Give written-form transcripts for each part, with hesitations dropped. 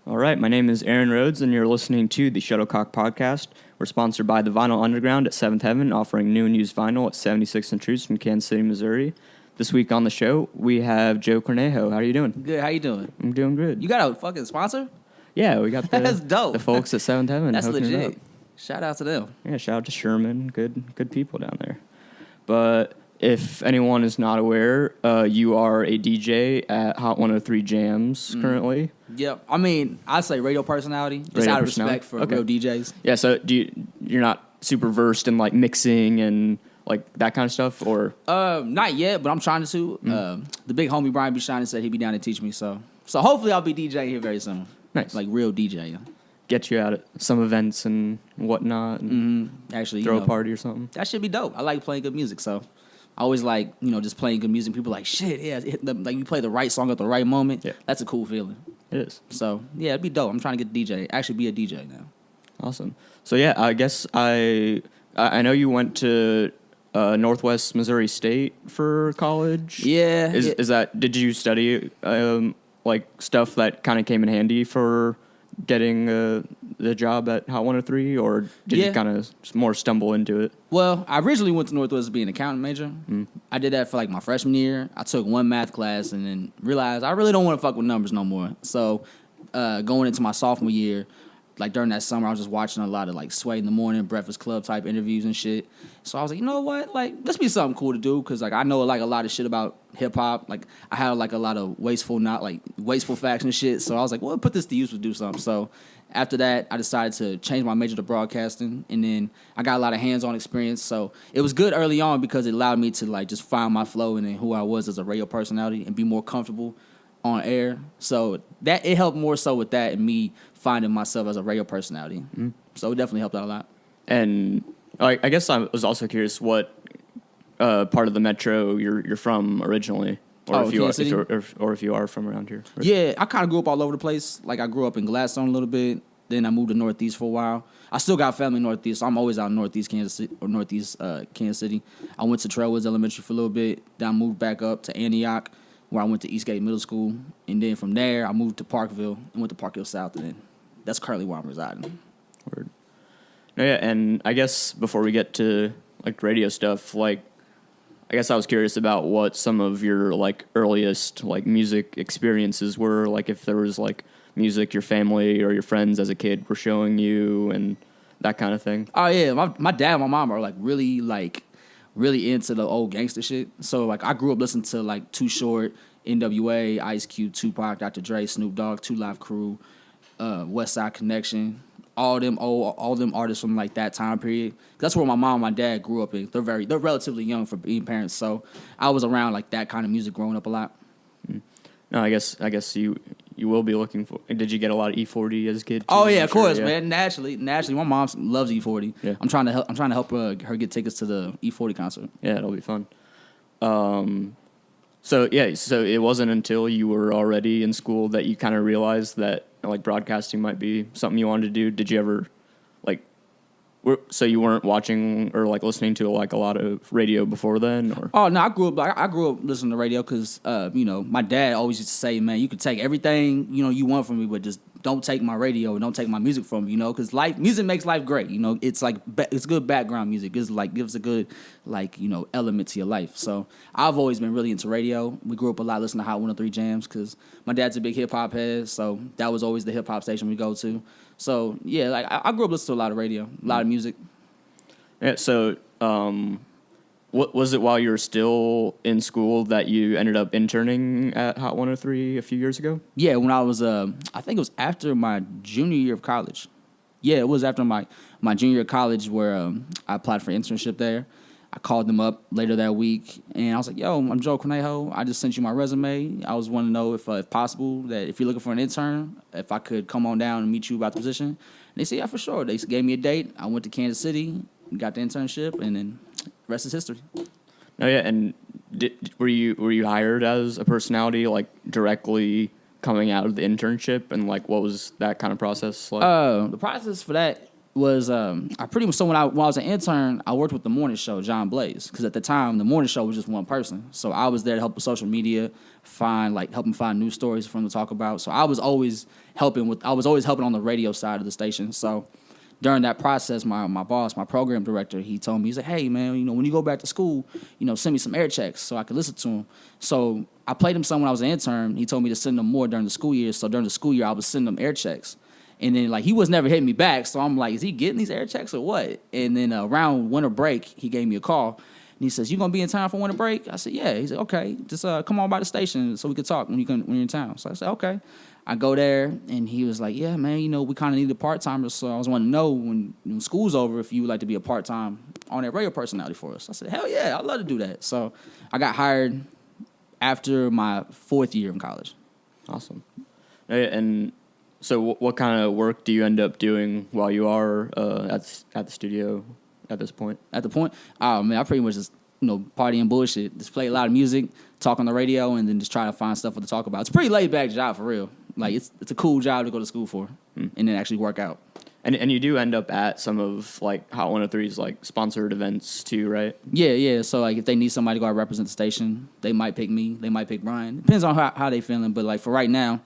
All right, my name is Aaron Rhodes, and you're listening to the Shuttlecock Podcast. We're sponsored by the Vinyl Underground at 7th Heaven, offering new and used vinyl at 76th and Truce in Kansas City, Missouri. This week on the show, we have Joe Cornejo. How are you doing? Good. How you doing? I'm doing good. You got a fucking sponsor? Yeah, we got That's dope. the folks at 7th Heaven. That's hooking it up. legit. Shout out to them. Yeah, shout out to Sherman. Good people down there. But if anyone is not aware, you are a DJ at Hot 103 Jamz currently. Yep. I mean, I say radio personality, just out of respect for real DJs. Yeah. So you're not super versed in like mixing and like that kind of stuff, or? Not yet, but I'm trying to. The big homie Brian B. Shine said he'd be down to teach me. So hopefully I'll be DJing here very soon. Nice. Like real DJ. Get you out at some events and whatnot. And actually, throw a party or something. That should be dope. I like playing good music, so I always like just playing good music. People are like, shit, yeah, like you play the right song at the right moment. Yeah. That's a cool feeling. It is. So yeah, it'd be dope. I'm trying to get DJ. Actually, be a DJ now. Awesome. So yeah, I guess I know you went to Northwest Missouri State for college. Yeah. Is that? Did you study like stuff that kind of came in handy for getting the job at Hot 103, or did you kind of more stumble into it? Well, I originally went to Northwest to be an accounting major. I did that for like my freshman year. I took one math class and then realized I really don't want to fuck with numbers no more. So going into my sophomore year, like during that summer, I was just watching a lot of like Sway in the Morning, Breakfast Club type interviews and shit. So I was like, you know what? Like, this be something cool to do, because like I know like a lot of shit about hip hop. Like I had like a lot of wasteful facts and shit. So I was like, well, put this to use to do something. So after that, I decided to change my major to broadcasting, and then I got a lot of hands-on experience. So it was good early on because it allowed me to like just find my flow and then who I was as a radio personality and be more comfortable on air. So that it helped more so with that and me finding myself as a radio personality. So it definitely helped out a lot. And I guess I was also curious what part of the metro you're from originally, or if you are from around here. Right? Yeah, I kind of grew up all over the place. Like I grew up in Gladstone a little bit. Then I moved to Northeast for a while. I still got family in Northeast, so I'm always out in Northeast Kansas City, or Northeast Kansas City. I went to Trailwoods Elementary for a little bit. Then I moved back up to Antioch, where I went to Eastgate Middle School. And then from there, I moved to Parkville and went to Parkville South. And then that's currently where I'm residing. Word. Yeah, and I guess before we get to like radio stuff, like I guess I was curious about what some of your like earliest like music experiences were. Like if there was like music your family or your friends as a kid were showing you and that kind of thing. Oh yeah, my dad and my mom are like really into the old gangster shit. So like I grew up listening to like Too Short, NWA, Ice Cube, Tupac, Dr. Dre, Snoop Dogg, 2 Live Crew, West Side Connection, all them artists from like that time period. That's where my mom and my dad grew up in. They're relatively young for being parents, so I was around like that kind of music growing up a lot. No, I guess you will be looking for. Did you get a lot of E40 as a kid? Oh yeah, of course, man. Naturally, my mom loves E40. Yeah. I'm trying to help her get tickets to the E40 concert. Yeah, it'll be fun. So it wasn't until you were already in school that you kind of realized that like broadcasting might be something you wanted to do. Did you ever so you weren't watching or like listening to like a lot of radio before then, or? Oh no, I grew up listening to radio because my dad always used to say, man, you can take everything you want from me, but just don't take my radio and don't take my music from me, because music makes life great. It's like it's good background music. It's like gives a good element to your life. So I've always been really into radio. We grew up a lot listening to Hot 103 Jamz because my dad's a big hip hop head, so that was always the hip hop station we go to. So yeah, like I grew up listening to a lot of radio, a lot of music. Yeah. So what was it while you were still in school that you ended up interning at Hot 103 a few years ago? Yeah, when I was I think it was after my junior year of college. Yeah, it was after my junior year of college where I applied for internship there. I called them up later that week, and I was like, yo, I'm Joe Cornejo. I just sent you my resume. I was wanting to know if possible that if you're looking for an intern, if I could come on down and meet you about the position. And they said, yeah, for sure. They gave me a date. I went to Kansas City, got the internship, and then the rest is history. Oh, yeah, and were you hired as a personality, like, directly coming out of the internship, and, like, what was that kind of process like? The process for that was I pretty much, so when I was an intern, I worked with the morning show, John Blaze, because at the time the morning show was just one person. So I was there to help with social media, help him find news stories for him to talk about. So I was always helping on the radio side of the station. So during that process, my boss, my program director, he told me, he's like, hey man, when you go back to school, send me some air checks so I could listen to them. So I played him some when I was an intern. He told me to send them more during the school year. So during the school year, I was sending them air checks. And then, he was never hitting me back, so I'm like, is he getting these air checks or what? And then around winter break, he gave me a call, and he says, you gonna be in town for winter break? I said, yeah. He said, okay, just come on by the station so we could talk when you're in town. So I said, okay. I go there, and he was like, yeah, man, we kind of need a part-timer, so I was wanting to know when school's over if you would like to be a part-time on-air radio personality for us. I said, hell yeah, I'd love to do that. So I got hired after my 4th year in college. Awesome. And so what kind of work do you end up doing while you are at the studio at this point? At the point? Oh, man, I pretty much just, party and bullshit. Just play a lot of music, talk on the radio, and then just try to find stuff to talk about. It's a pretty laid-back job, for real. It's a cool job to go to school for and then actually work out. And you do end up at some of, Hot 103's, sponsored events, too, right? Yeah. So, if they need somebody to go out and represent the station, they might pick me. They might pick Brian. Depends on how they feeling. But, for right now,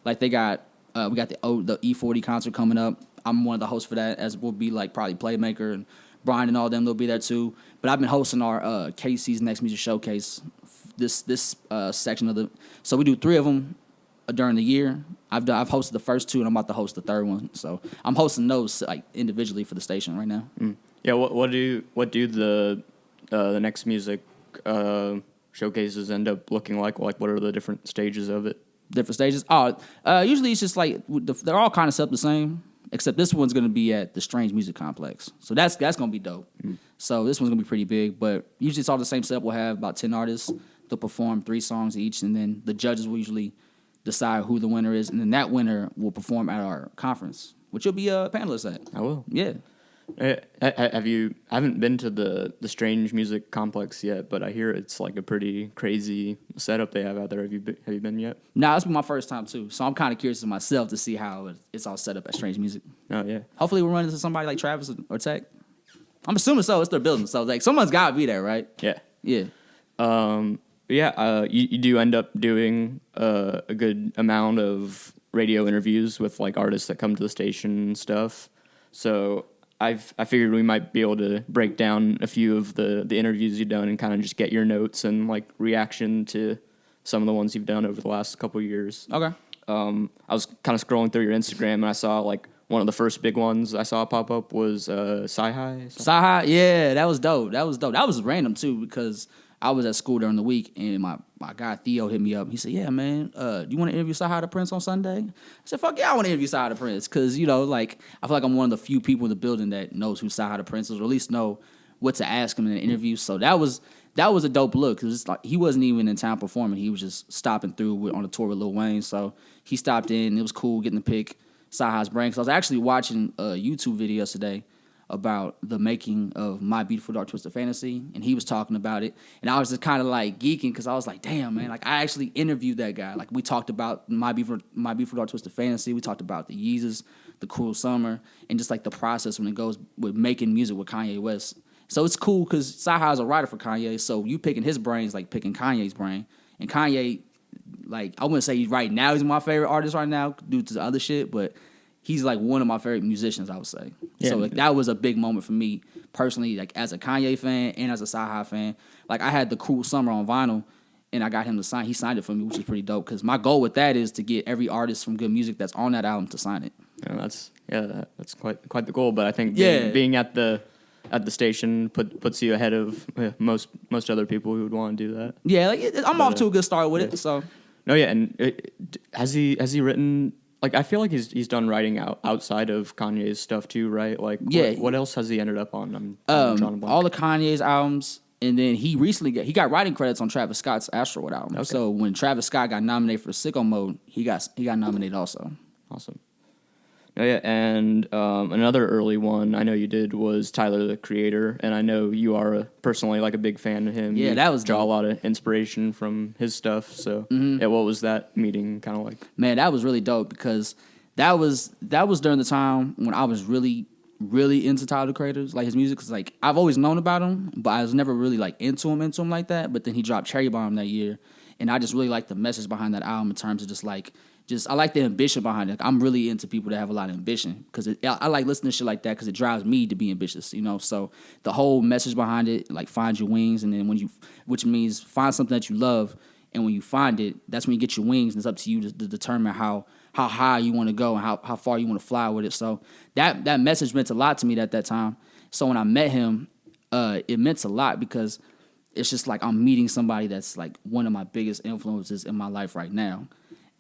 they got... we got the E40 concert coming up. I'm one of the hosts for that, as will be probably Playmaker and Brian and all them. They'll be there too. But I've been hosting our KC's Next Music Showcase. This section of the. So we do 3 of them during the year. I've hosted the first 2, and I'm about to host the 3rd one. So I'm hosting those individually for the station right now. Yeah. What do the Next Music showcases end up looking like? What are the different stages of it? Different stages. Usually it's just they're all kind of set up the same, except this one's gonna be at the Strange Music Complex. So that's gonna be dope. So this one's gonna be pretty big, but usually it's all the same setup. We'll have about 10 artists. They'll perform 3 songs each, and then the judges will usually decide who the winner is, and then that winner will perform at our conference, which you'll be a panelist at. I will. Yeah. I haven't been to the Strange Music Complex yet, but I hear it's a pretty crazy setup they have out there. Have you been yet? Nah, it's been my first time too, so I'm kind of curious to myself to see how it's all set up at Strange Music. Oh yeah. Hopefully we'll run into somebody like Travis or Tech. I'm assuming so. It's their building, so someone's got to be there, right? Yeah. Yeah. You do end up doing a good amount of radio interviews with artists that come to the station and stuff. So I figured we might be able to break down a few of the interviews you've done and kind of just get your notes and reaction to some of the ones you've done over the last couple of years. Okay. I was kind of scrolling through your Instagram and I saw one of the first big ones I saw pop up was Sci-Hi. Sci-Hi, yeah, that was dope. That was random too because I was at school during the week and my guy Theo hit me up. He said, yeah, man, do you want to interview Sci-Hi the Prince on Sunday? I said, fuck yeah, I want to interview Sci-Hi the Prince because, I feel like I'm one of the few people in the building that knows who Sci-Hi the Prince is, or at least know what to ask him in an interview. So that was a dope look because he wasn't even in town performing. He was just stopping through on a tour with Lil Wayne. So he stopped in. It was cool getting to pick Sci-Hi's brain. Because I was actually watching a YouTube video today about the making of My Beautiful Dark Twisted Fantasy, and he was talking about it, and I was just kind of geeking because I was like, damn, man, I actually interviewed that guy. We talked about My Beautiful Dark Twisted Fantasy, we talked about the Yeezus, the Cruel Summer, and just the process when it goes with making music with Kanye West. So it's cool because Sci-Hi is a writer for Kanye, so you picking his brain is like picking Kanye's brain, and Kanye, I wouldn't say right now he's my favorite artist right now due to the other shit, but he's one of my favorite musicians, I would say. Yeah. So that was a big moment for me personally, as a Kanye fan and as a Sci-Hi fan. I had the Cruel Summer on vinyl, and I got him to sign. He signed it for me, which is pretty dope. Because my goal with that is to get every artist from Good Music that's on that album to sign it. Yeah, that's quite the goal. But I think being at the station puts you ahead of most other people who would want to do that. Yeah, I'm off to a good start with it. So. No, yeah, and has he written? I feel like he's done writing outside of Kanye's stuff too, right? What else has he ended up on? I'm drawing a blank. All of Kanye's albums, and then he recently got writing credits on Travis Scott's Astroworld album. Okay. So when Travis Scott got nominated for Sicko Mode, he got nominated also. Awesome. Oh, yeah, and another early one I know you did was Tyler, the Creator, and I know you are personally a big fan of him. Yeah, you that was draw dope. a lot of inspiration from his stuff. So, yeah, what was that meeting kind of like? Man, that was really dope because that was during the time when I was really, really into Tyler the Creator's, like his music, because like I've always known about him, but I was never really like into him like that. But then he dropped Cherry Bomb that year, and I just really like the message behind that album in terms of just I like the ambition behind it. I'm really into people that have a lot of ambition because I like listening to shit like that because it drives me to be ambitious, you know. So the whole message behind it, like find your wings, and then which means find something that you love, and when you find it, that's when you get your wings, and it's up to you to determine how high you want to go and how far you want to fly with it. So that message meant a lot to me at that time. So when I met him, it meant a lot because it's just like I'm meeting somebody that's like one of my biggest influences in my life right now.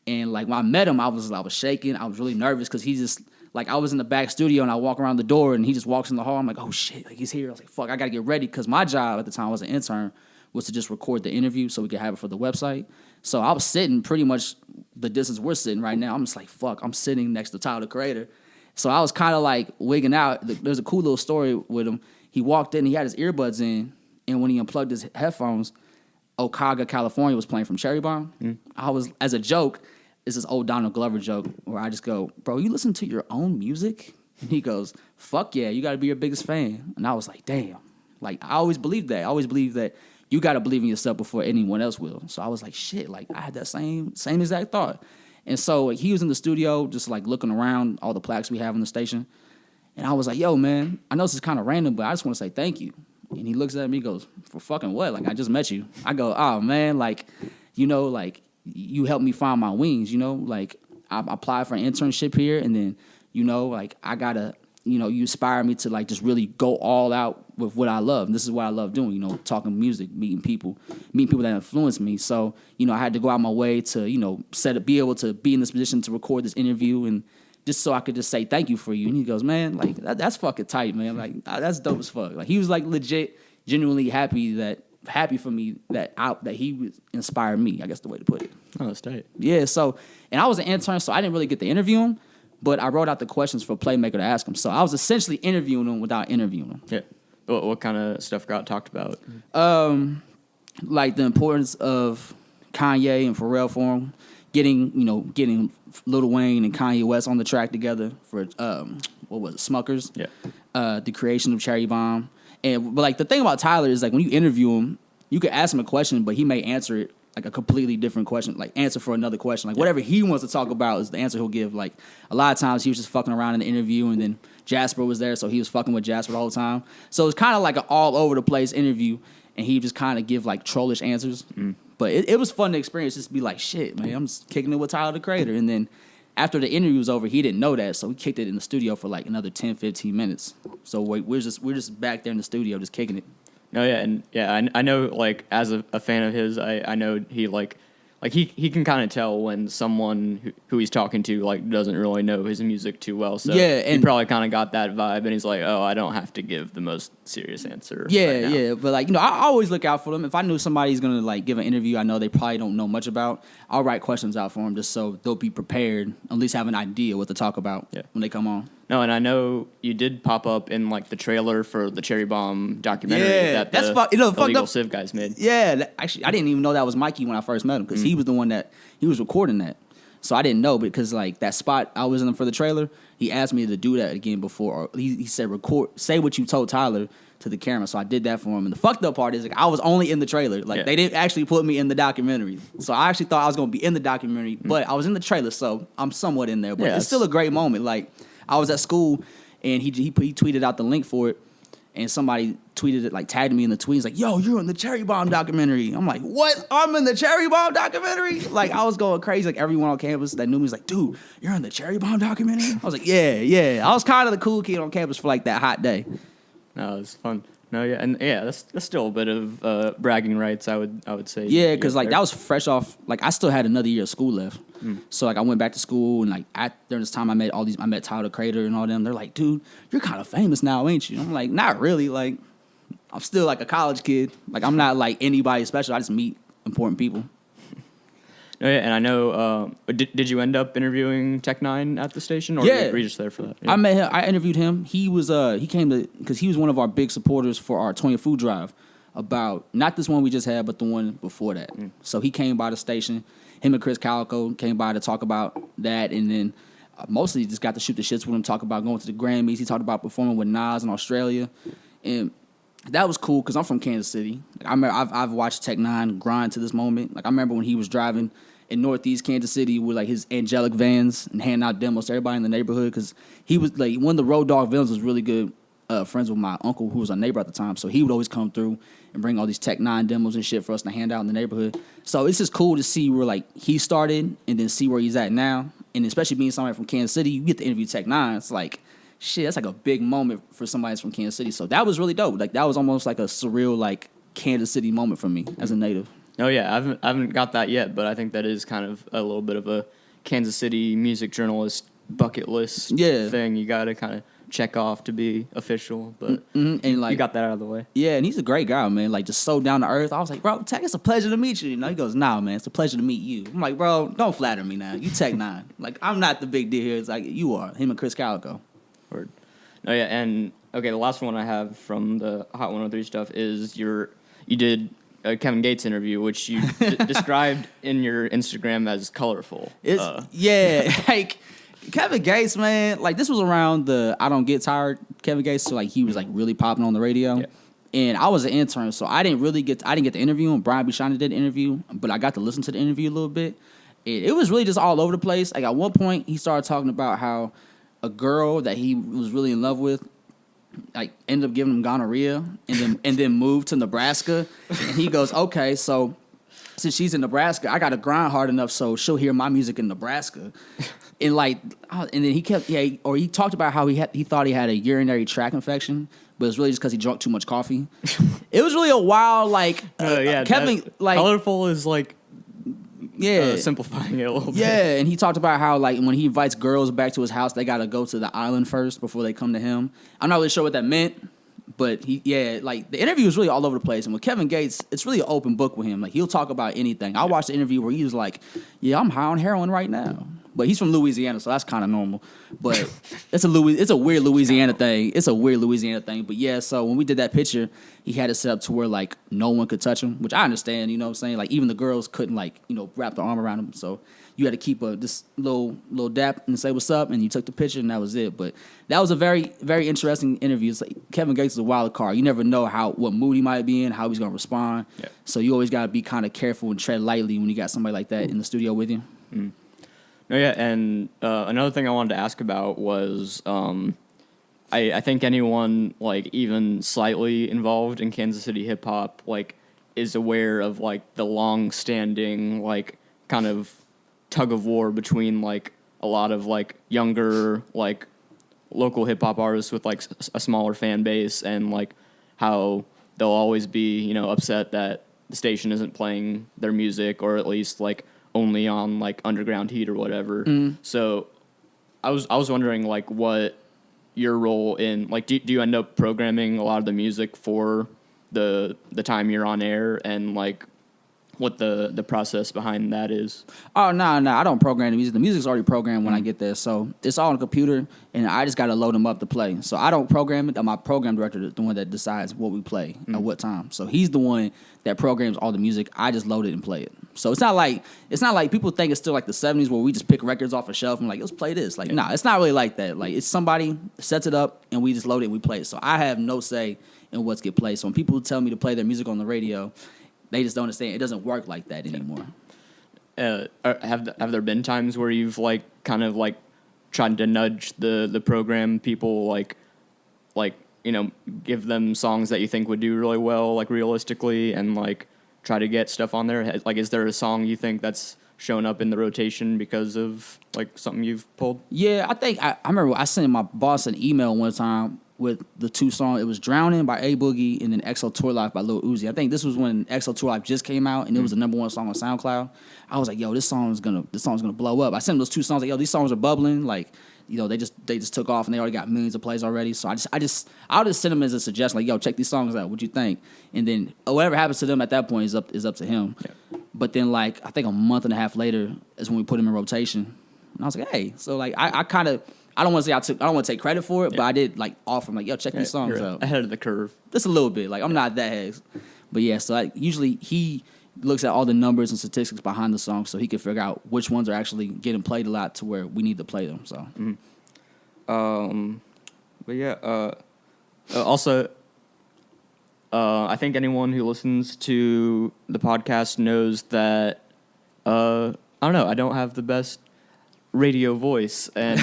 And like when I met him, I was shaking. I was really nervous because he just like I was in the back studio and I walk around the door and he just walks in the hall. I'm like, oh shit, like he's here. I was like, fuck, I gotta get ready because my job at the time, I was an intern, was to just record the interview so we could have it for the website. So I was sitting pretty much the distance we're sitting right now. I'm just like, fuck, I'm sitting next to Tyler the Creator. So I was kind of like wigging out. There's a cool little story with him. He walked in, he had his earbuds in, and when he unplugged his headphones, Ocaga, California was playing from Cherry Bomb. I was, as a joke, it's this old Donald Glover joke where I just go, bro, you listen to your own music? And he goes, fuck yeah, you got to be your biggest fan. And I was like, damn. Like, I always believed that. I always believed that you got to believe in yourself before anyone else will. So I was like, shit, like, I had that same exact thought. And so like, he was in the studio just, like, looking around all the plaques we have on the station. And I was like, yo, man, I know this is kind of random, but I just want to say thank you. And he looks at me and goes, for fucking what? Like, I just met you. I go, oh, man, like, you know, like, you helped me find my wings, you know? Like, I applied for an internship here, and then, you know, like, I got to, you know, you inspire me to, like, just really go all out with what I love. And this is what I love doing, you know, talking music, meeting people that influence me. So, you know, I had to go out my way to, you know, be able to be in this position to record this interview and just so I could just say thank you for you. And he goes, man, like, that's fucking tight, man. Like, that's dope as fuck. Like, he was, like, legit, genuinely happy for me that he inspired me, I guess the way to put it. Oh, that's tight. Yeah, so, and I was an intern, so I didn't really get to interview him, but I wrote out the questions for Playmaker to ask him. So I was essentially interviewing him without interviewing him. Yeah. What kind of stuff got talked about? Like the importance of Kanye and Pharrell for him, getting Lil Wayne and Kanye West on the track together for, what was it, Smuckers? Yeah. The creation of Cherry Bomb. But like the thing about Tyler is like when you interview him, you can ask him a question, but he may answer it like a completely different question, like answer for another question. Like whatever he wants to talk about is the answer he'll give. Like a lot of times he was just fucking around in the interview, and then Jasper was there, so he was fucking with Jasper the whole time. So it's kind of like an all over the place interview, and he just kind of give like trollish answers. But it was fun to experience, just to be like, shit, man, I'm just kicking it with Tyler the Creator. And then after the interview was over, he didn't know that, so we kicked it in the studio for like another 10, 15 minutes. So we're just back there in the studio just kicking it. No, yeah, and yeah, I know, like, as a fan of his, I know he, like he can kind of tell when someone who he's talking to, like, doesn't really know his music too well. So yeah, and he probably kind of got that vibe, and he's like, oh, I don't have to give the most serious answer. Yeah, right now. yeah, but like, you know, I always look out for them. If I knew somebody's gonna like give an interview I know they probably don't know much about, I'll write questions out for them just so they'll be prepared, at least have an idea what to talk about when they come on. No, and I know you did pop up in like the trailer for the Cherry Bomb documentary that that's the fucked Illegal up Civ guys made. Yeah, actually, I didn't even know that was Mikey when I first met him because he was the one that he was recording that. So I didn't know because like that spot I was in for the trailer, he asked me to do that again before. He said say what you told Tyler to the camera. So I did that for him. And the fucked up part is like I was only in the trailer. Like they didn't actually put me in the documentary. So I actually thought I was gonna be in the documentary, but I was in the trailer, so I'm somewhat in there. But it's still a great moment. Like I was at school. And he tweeted out the link for it, and somebody tweeted it, like tagged me in the tweet. He's like, yo, you're in the Cherry Bomb documentary. I'm like, what? I'm in the Cherry Bomb documentary? Like, I was going crazy. Like, everyone on campus that knew me was like, dude, you're in the Cherry Bomb documentary? I was like, yeah. I was kind of the cool kid on campus for, like, that hot day. No, it was fun. No, yeah, and yeah, that's still a bit of bragging rights, I would say. Yeah, because like that was fresh off. Like I still had another year of school left, so like I went back to school and like during this time I met Tyler the Creator and all them. They're like, dude, you're kind of famous now, ain't you? I'm like, not really. Like I'm still like a college kid. Like I'm not like anybody special. I just meet important people. Oh, yeah, and I know. Did you end up interviewing Tech9 at the station, or were you just there for that? Yeah. I met him. I interviewed him. He came because he was one of our big supporters for our 20th food drive. About not this one we just had, but the one before that. So he came by the station. Him and Chris Calico came by to talk about that, and then Mostly just got to shoot the shits with him, talk about going to the Grammys. He talked about performing with Nas in Australia, and that was cool because I'm from Kansas City. Like, I remember I've watched Tech Nine grind to this moment. Like I remember when he was driving in Northeast Kansas City with like his angelic vans and handing out demos to everybody in the neighborhood because he was like one of the Road Dogg villains was really good friends with my uncle who was a neighbor at the time. So he would always come through and bring all these Tech Nine demos and shit for us to hand out in the neighborhood. So it's just cool to see where like he started and then see where he's at now. And especially being somebody from Kansas City, you get to interview Tech Nine. It's like, shit, that's like a big moment for somebody that's from Kansas City. So that was really dope. Like that was almost like a surreal like Kansas City moment for me as a native. Oh yeah, I haven't got that yet, but I think that is kind of a little bit of a Kansas City music journalist bucket list thing. You got to kind of check off to be official, but and like you got that out of the way. Yeah, and he's a great guy, man. Like just so down to earth. I was like, bro, Tech, it's a pleasure to meet you. You know, he goes, nah, man, it's a pleasure to meet you. I'm like, bro, don't flatter me now. You Tech Nine. Like I'm not the big deal here. It's like you are. Him and Chris Calico. Word. Oh yeah, and okay, the last one I have from the Hot 103 stuff is you did a Kevin Gates interview, which you described in your Instagram as colorful. Yeah, like Kevin Gates, man. Like this was around the I Don't Get Tired Kevin Gates, so like he was like really popping on the radio. Yeah. And I was an intern, so I didn't get to interview him. Brian B. Shiny did the interview, but I got to listen to the interview a little bit. It was really just all over the place. Like at one point, he started talking about how a girl that he was really in love with, like ended up giving him gonorrhea, and then moved to Nebraska. And he goes, okay, so since she's in Nebraska, I got to grind hard enough so she'll hear my music in Nebraska. And like, and then he talked about how he thought he had a urinary tract infection, but it's really just because he drank too much coffee. It was really a wild Kevin like colorful is like. Yeah, simplifying it a little bit. Yeah, and he talked about how like when he invites girls back to his house, they got to go to the island first before they come to him. I'm not really sure what that meant, but like the interview was really all over the place. And with Kevin Gates, it's really an open book with him. Like he'll talk about anything. I watched the interview where he was like, "Yeah, I'm high on heroin right now." But he's from Louisiana, so that's kind of normal. But it's a weird Louisiana thing. It's a weird Louisiana thing. But yeah, so when we did that picture, he had it set up to where like no one could touch him, which I understand. You know what I'm saying? Like even the girls couldn't like wrap their arm around him. So you had to keep this little dap and say what's up, and you took the picture, and that was it. But that was a very very interesting interview. It's like Kevin Gates is a wild card. You never know what mood he might be in, how he's gonna respond. Yeah. So you always gotta be kind of careful and tread lightly when you got somebody like that in the studio with you. Mm. No, yeah, and another thing I wanted to ask about was I think anyone like even slightly involved in Kansas City hip hop like is aware of like the long-standing like kind of tug of war between like a lot of like younger like local hip hop artists with like a smaller fan base, and like how they'll always be upset that the station isn't playing their music, or at least like only on like underground heat or whatever. So I was wondering like what your role in like do you end up programming a lot of the music for the time you're on air, and like what the process behind that is? Oh, no, I don't program the music. The music's already programmed when I get there. So it's all on the computer, and I just got to load them up to play. So I don't program it. My program director is the one that decides what we play at what time. So he's the one that programs all the music. I just load it and play it. So it's not like people think it's still like the 70s where we just pick records off a shelf and like, let's play this. Like, nah, it's not really like that. Like, it's somebody sets it up, and we just load it and we play it. So I have no say in what's get played. So when people tell me to play their music on the radio, they just don't understand. It doesn't work like that anymore. Have there been times where you've like kind of like tried to nudge the program people like give them songs that you think would do really well like realistically, and like try to get stuff on there? Like, is there a song you think that's shown up in the rotation because of like something you've pulled? Yeah, I think I remember I sent my boss an email one time with the two songs. It was Drowning by A Boogie and then XO Tour Life by Lil Uzi. I think this was when XO Tour Life just came out, and it was the number one song on SoundCloud. I was like, yo, this song's gonna blow up. I sent them those two songs, like, yo, these songs are bubbling, like, they just took off and they already got millions of plays already. So I'll just send them as a suggestion, like, yo, check these songs out. What you think? And then whatever happens to them at that point is up to him. Yeah. But then like I think a month and a half later is when we put him in rotation. And I was like, hey, so like I kind of, I don't want to take credit for it, but I did like offer him like, yo, check these songs out. Ahead of the curve. Just a little bit. Like I'm not that heavy. But yeah, so usually he looks at all the numbers and statistics behind the song, so he can figure out which ones are actually getting played a lot to where we need to play them. So, but yeah. Also, I think anyone who listens to the podcast knows that I don't know. I don't have the best radio voice, and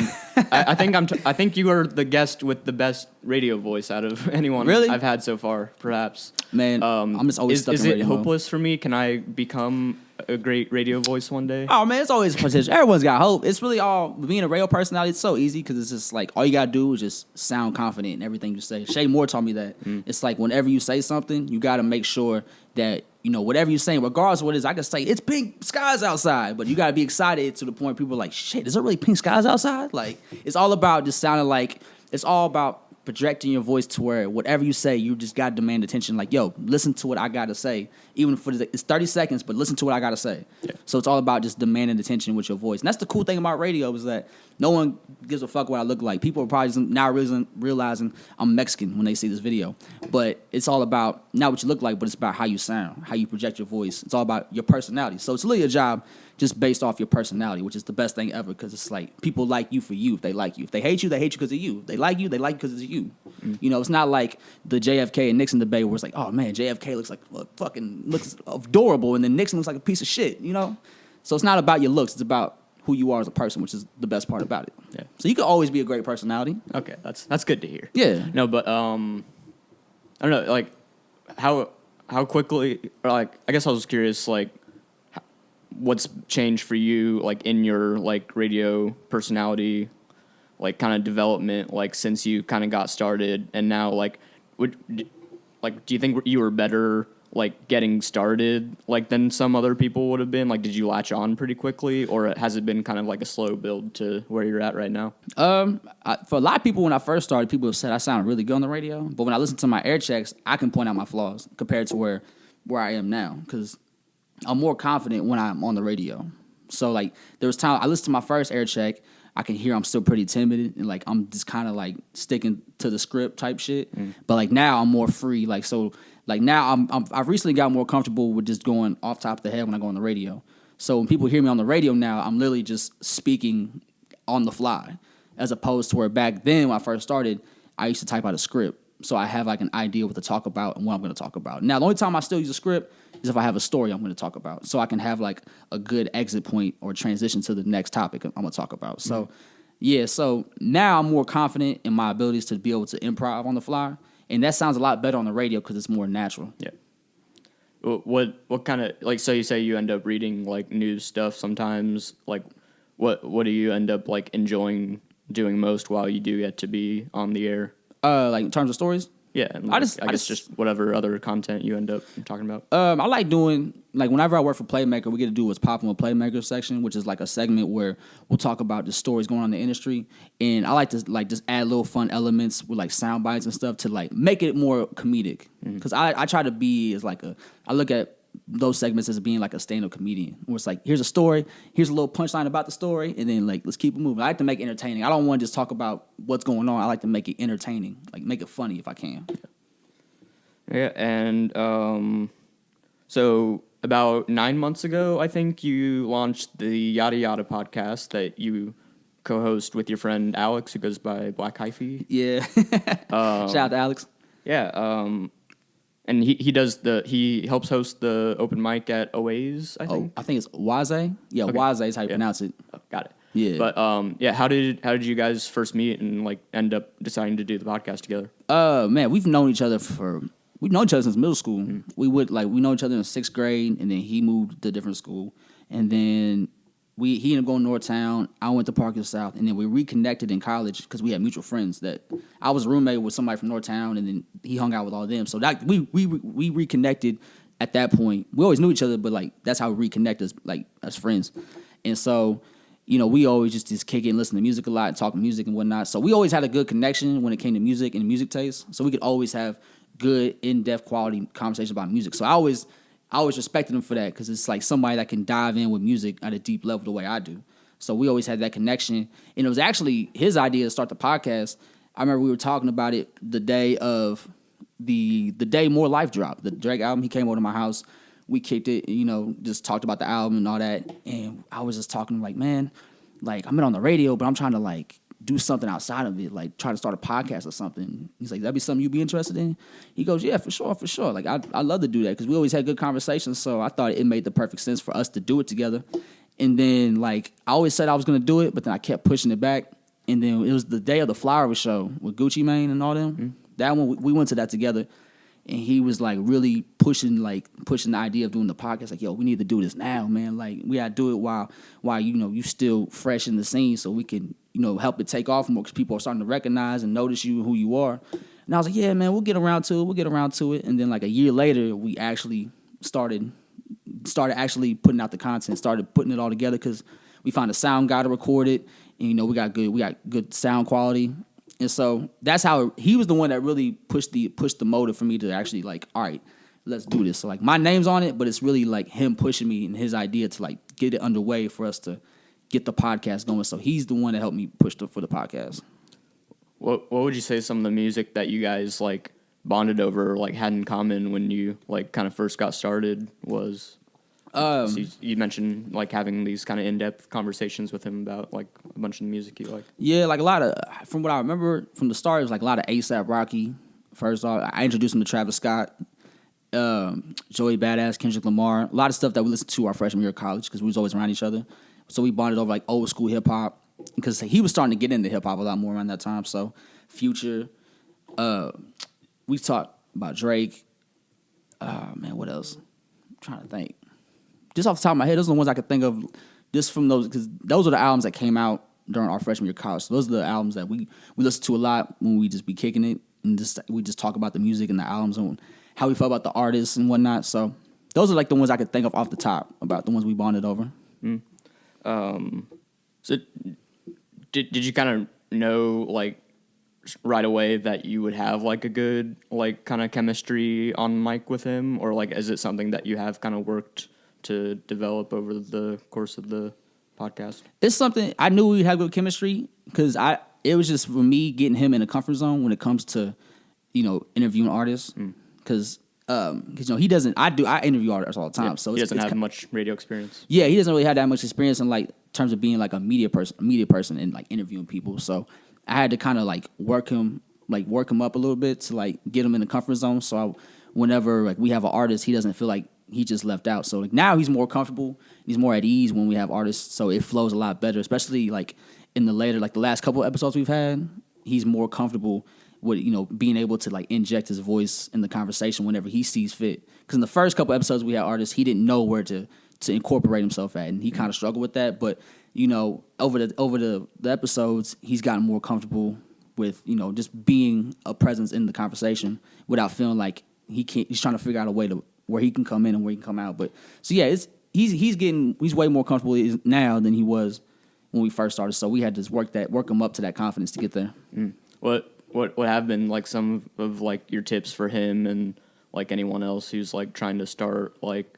I think you are the guest with the best radio voice out of anyone really? I've had so far. Perhaps, man, I'm just always stuck in radio. Is it hopeless for me? Can I become a great radio voice one day? Oh man, it's always potential. Everyone's got hope. It's really all being a radio personality. It's so easy because it's just like all you gotta do is just sound confident in everything you say. Shay Moore taught me that. It's like whenever you say something, you gotta make sure that whatever you're saying, regardless of what it is, I can say it's pink skies outside, but you gotta be excited to the point people are like, shit, is it really pink skies outside? Like it's all about just sounding like it's all about projecting your voice to where whatever you say, you just got to demand attention. Like, yo, listen to what I got to say. Even if it's 30 seconds, but listen to what I got to say. Yeah. So it's all about just demanding attention with your voice. And that's the cool thing about radio is that no one gives a fuck what I look like. People are probably now realizing I'm Mexican when they see this video. But it's all about not what you look like, but it's about how you sound, how you project your voice. It's all about your personality. So it's really a job just based off your personality, which is the best thing ever because it's like people like you for you if they like you. If they hate you because of you. If they like you because it's you. It's not like the JFK and Nixon debate where it's like, oh man, JFK looks adorable and then Nixon looks like a piece of shit, So it's not about your looks, it's about who you are as a person, which is the best part about it. Yeah. So you can always be a great personality. Okay, that's good to hear. Yeah. No, but I don't know, like how quickly, or like I guess I was curious, like what's changed for you, like in your like radio personality, like kind of development, like since you kind of got started, and now like do you think you were better like getting started like than some other people would have been? Like, did you latch on pretty quickly, or has it been kind of like a slow build to where you're at right now? For a lot of people, when I first started, people have said I sound really good on the radio, but when I listen to my air checks, I can point out my flaws compared to where I am now, because I'm more confident when I'm on the radio. So like there was time I listened to my first air check, I can hear I'm still pretty timid and like I'm just kind of like sticking to the script type shit. But like now I'm more free. Like so, like now I've recently got more comfortable with just going off top of the head when I go on the radio. So when people hear me on the radio now, I'm literally just speaking on the fly, as opposed to where back then when I first started, I used to type out a script. So I have like an idea what to talk about and what I'm going to talk about. Now the only time I still use a script is if I have a story I'm going to talk about, so I can have like a good exit point or transition to the next topic I'm going to talk about. So, yeah, so now I'm more confident in my abilities to be able to improv on the fly, and that sounds a lot better on the radio because it's more natural. Yeah. What kind of, like, so you say you end up reading like news stuff sometimes. Like, what do you end up like enjoying doing most while you do get to be on the air? Like in terms of stories. Yeah, and like, I guess just whatever other content you end up talking about. I like doing, like, whenever I work for Playmaker, we get to do what's popping with Playmaker section, which is like a segment where we'll talk about the stories going on in the industry, and I like to like just add little fun elements with like sound bites and stuff to like make it more comedic, because I try to be as like I look at those segments as being like a stand-up comedian, where it's like, here's a story, here's a little punchline about the story, and then like let's keep it moving. I like to make it entertaining. I don't want to just talk about what's going on. I like to make it entertaining, like make it funny if I can. Yeah, and so about 9 months ago, I think you launched the Yadda Yadda Podcast that you co-host with your friend Alex, who goes by Black Hyphy. Yeah, shout out to Alex. Yeah, and he helps host the open mic at Oaze, I think. I think it's Waze. Yeah, okay. Waze is how you pronounce it. Oh, got it. Yeah. But how did you guys first meet and like end up deciding to do the podcast together? Man, we've known each other since middle school. Mm-hmm. We know each other in 6th grade, and then he moved to a different school, and then he ended up going to Northtown. I went to Parkhill South, and then we reconnected in college because we had mutual friends. That I was a roommate with somebody from Northtown, and then he hung out with all of them. So that we reconnected at that point. We always knew each other, but like that's how we reconnected as friends. And so, we always just kick it and listen to music a lot and talk music and whatnot. So we always had a good connection when it came to music and music taste. So we could always have good, in-depth, quality conversation about music. So I always respected him for that, because it's like somebody that can dive in with music at a deep level the way I do. So we always had that connection. And it was actually his idea to start the podcast. I remember we were talking about it the day of the day More Life dropped, the Drake album. He came over to my house. we kicked it, just talked about the album and all that. And I was just talking like, man, like I'm on the radio, but I'm trying to like do something outside of it, like try to start a podcast or something. He's like, that'd be something you'd be interested in? He goes, yeah, for sure. Like I'd love to do that because we always had good conversations. So I thought it made the perfect sense for us to do it together. And then like I always said I was going to do it, but then I kept pushing it back. And then it was the day of the Flower show with Gucci Mane and all them. Mm-hmm. That one, we went to that together. And he was like really pushing the idea of doing the podcast. Like, yo, we need to do this now, man. Like, we gotta do it while you still fresh in the scene, so we can help it take off more because people are starting to recognize and notice you and who you are. And I was like, yeah, man, we'll get around to it. And then like a year later, we actually started actually putting out the content, started putting it all together because we found a sound guy to record it, and we got good sound quality. And so that's how he was the one that really pushed the motive for me to actually like, all right, let's do this. So like my name's on it, but it's really like him pushing me and his idea to like get it underway for us to get the podcast going. So he's the one that helped me push for the podcast. What would you say some of the music that you guys like bonded over, like had in common when you like kind of first got started was? So you mentioned like having these kind of in-depth conversations with him about like a bunch of the music you like. Yeah, like a lot of, from what I remember from the start, it was like a lot of A$AP Rocky. First off, I introduced him to Travis Scott, Joey Badass, Kendrick Lamar. A lot of stuff that we listened to our freshman year of college because we was always around each other. So we bonded over like old school hip hop because he was starting to get into hip hop a lot more around that time. So Future, we talked about Drake. Man, what else? I'm trying to think. Just off the top of my head, those are the ones I could think of just from those, because those are the albums that came out during our freshman year of college. So those are the albums that we listen to a lot when we just be kicking it, and we just talk about the music and the albums and how we felt about the artists and whatnot. So those are like the ones I could think of off the top about the ones we bonded over. So did you kind of know like right away that you would have like a good like kind of chemistry on mic with him, or like is it something that you have kind of worked to develop over the course of the podcast? It's something I knew we'd have good chemistry because it was just for me getting him in a comfort zone when it comes to interviewing artists because he doesn't. I interview artists all the time, so he doesn't have much radio experience. Yeah, he doesn't really have that much experience in like terms of being like a media person and like interviewing people. So I had to kind of like work him up a little bit to like get him in the comfort zone. So whenever like we have an artist, he doesn't feel like he just left out. So like now he's more comfortable, he's more at ease when we have artists. So it flows a lot better, especially like in the last couple of episodes we've had. He's more comfortable with being able to like inject his voice in the conversation whenever he sees fit. Because in the first couple episodes we had artists, he didn't know where to incorporate himself at, and he kind of struggled with that. But over the episodes, he's gotten more comfortable with just being a presence in the conversation without feeling like he's trying to figure out a way to where he can come in and where he can come out. But so yeah, he's way more comfortable now than he was when we first started. So we had to work him up to that confidence to get there. What have been like some of like your tips for him and like anyone else who's like trying to start like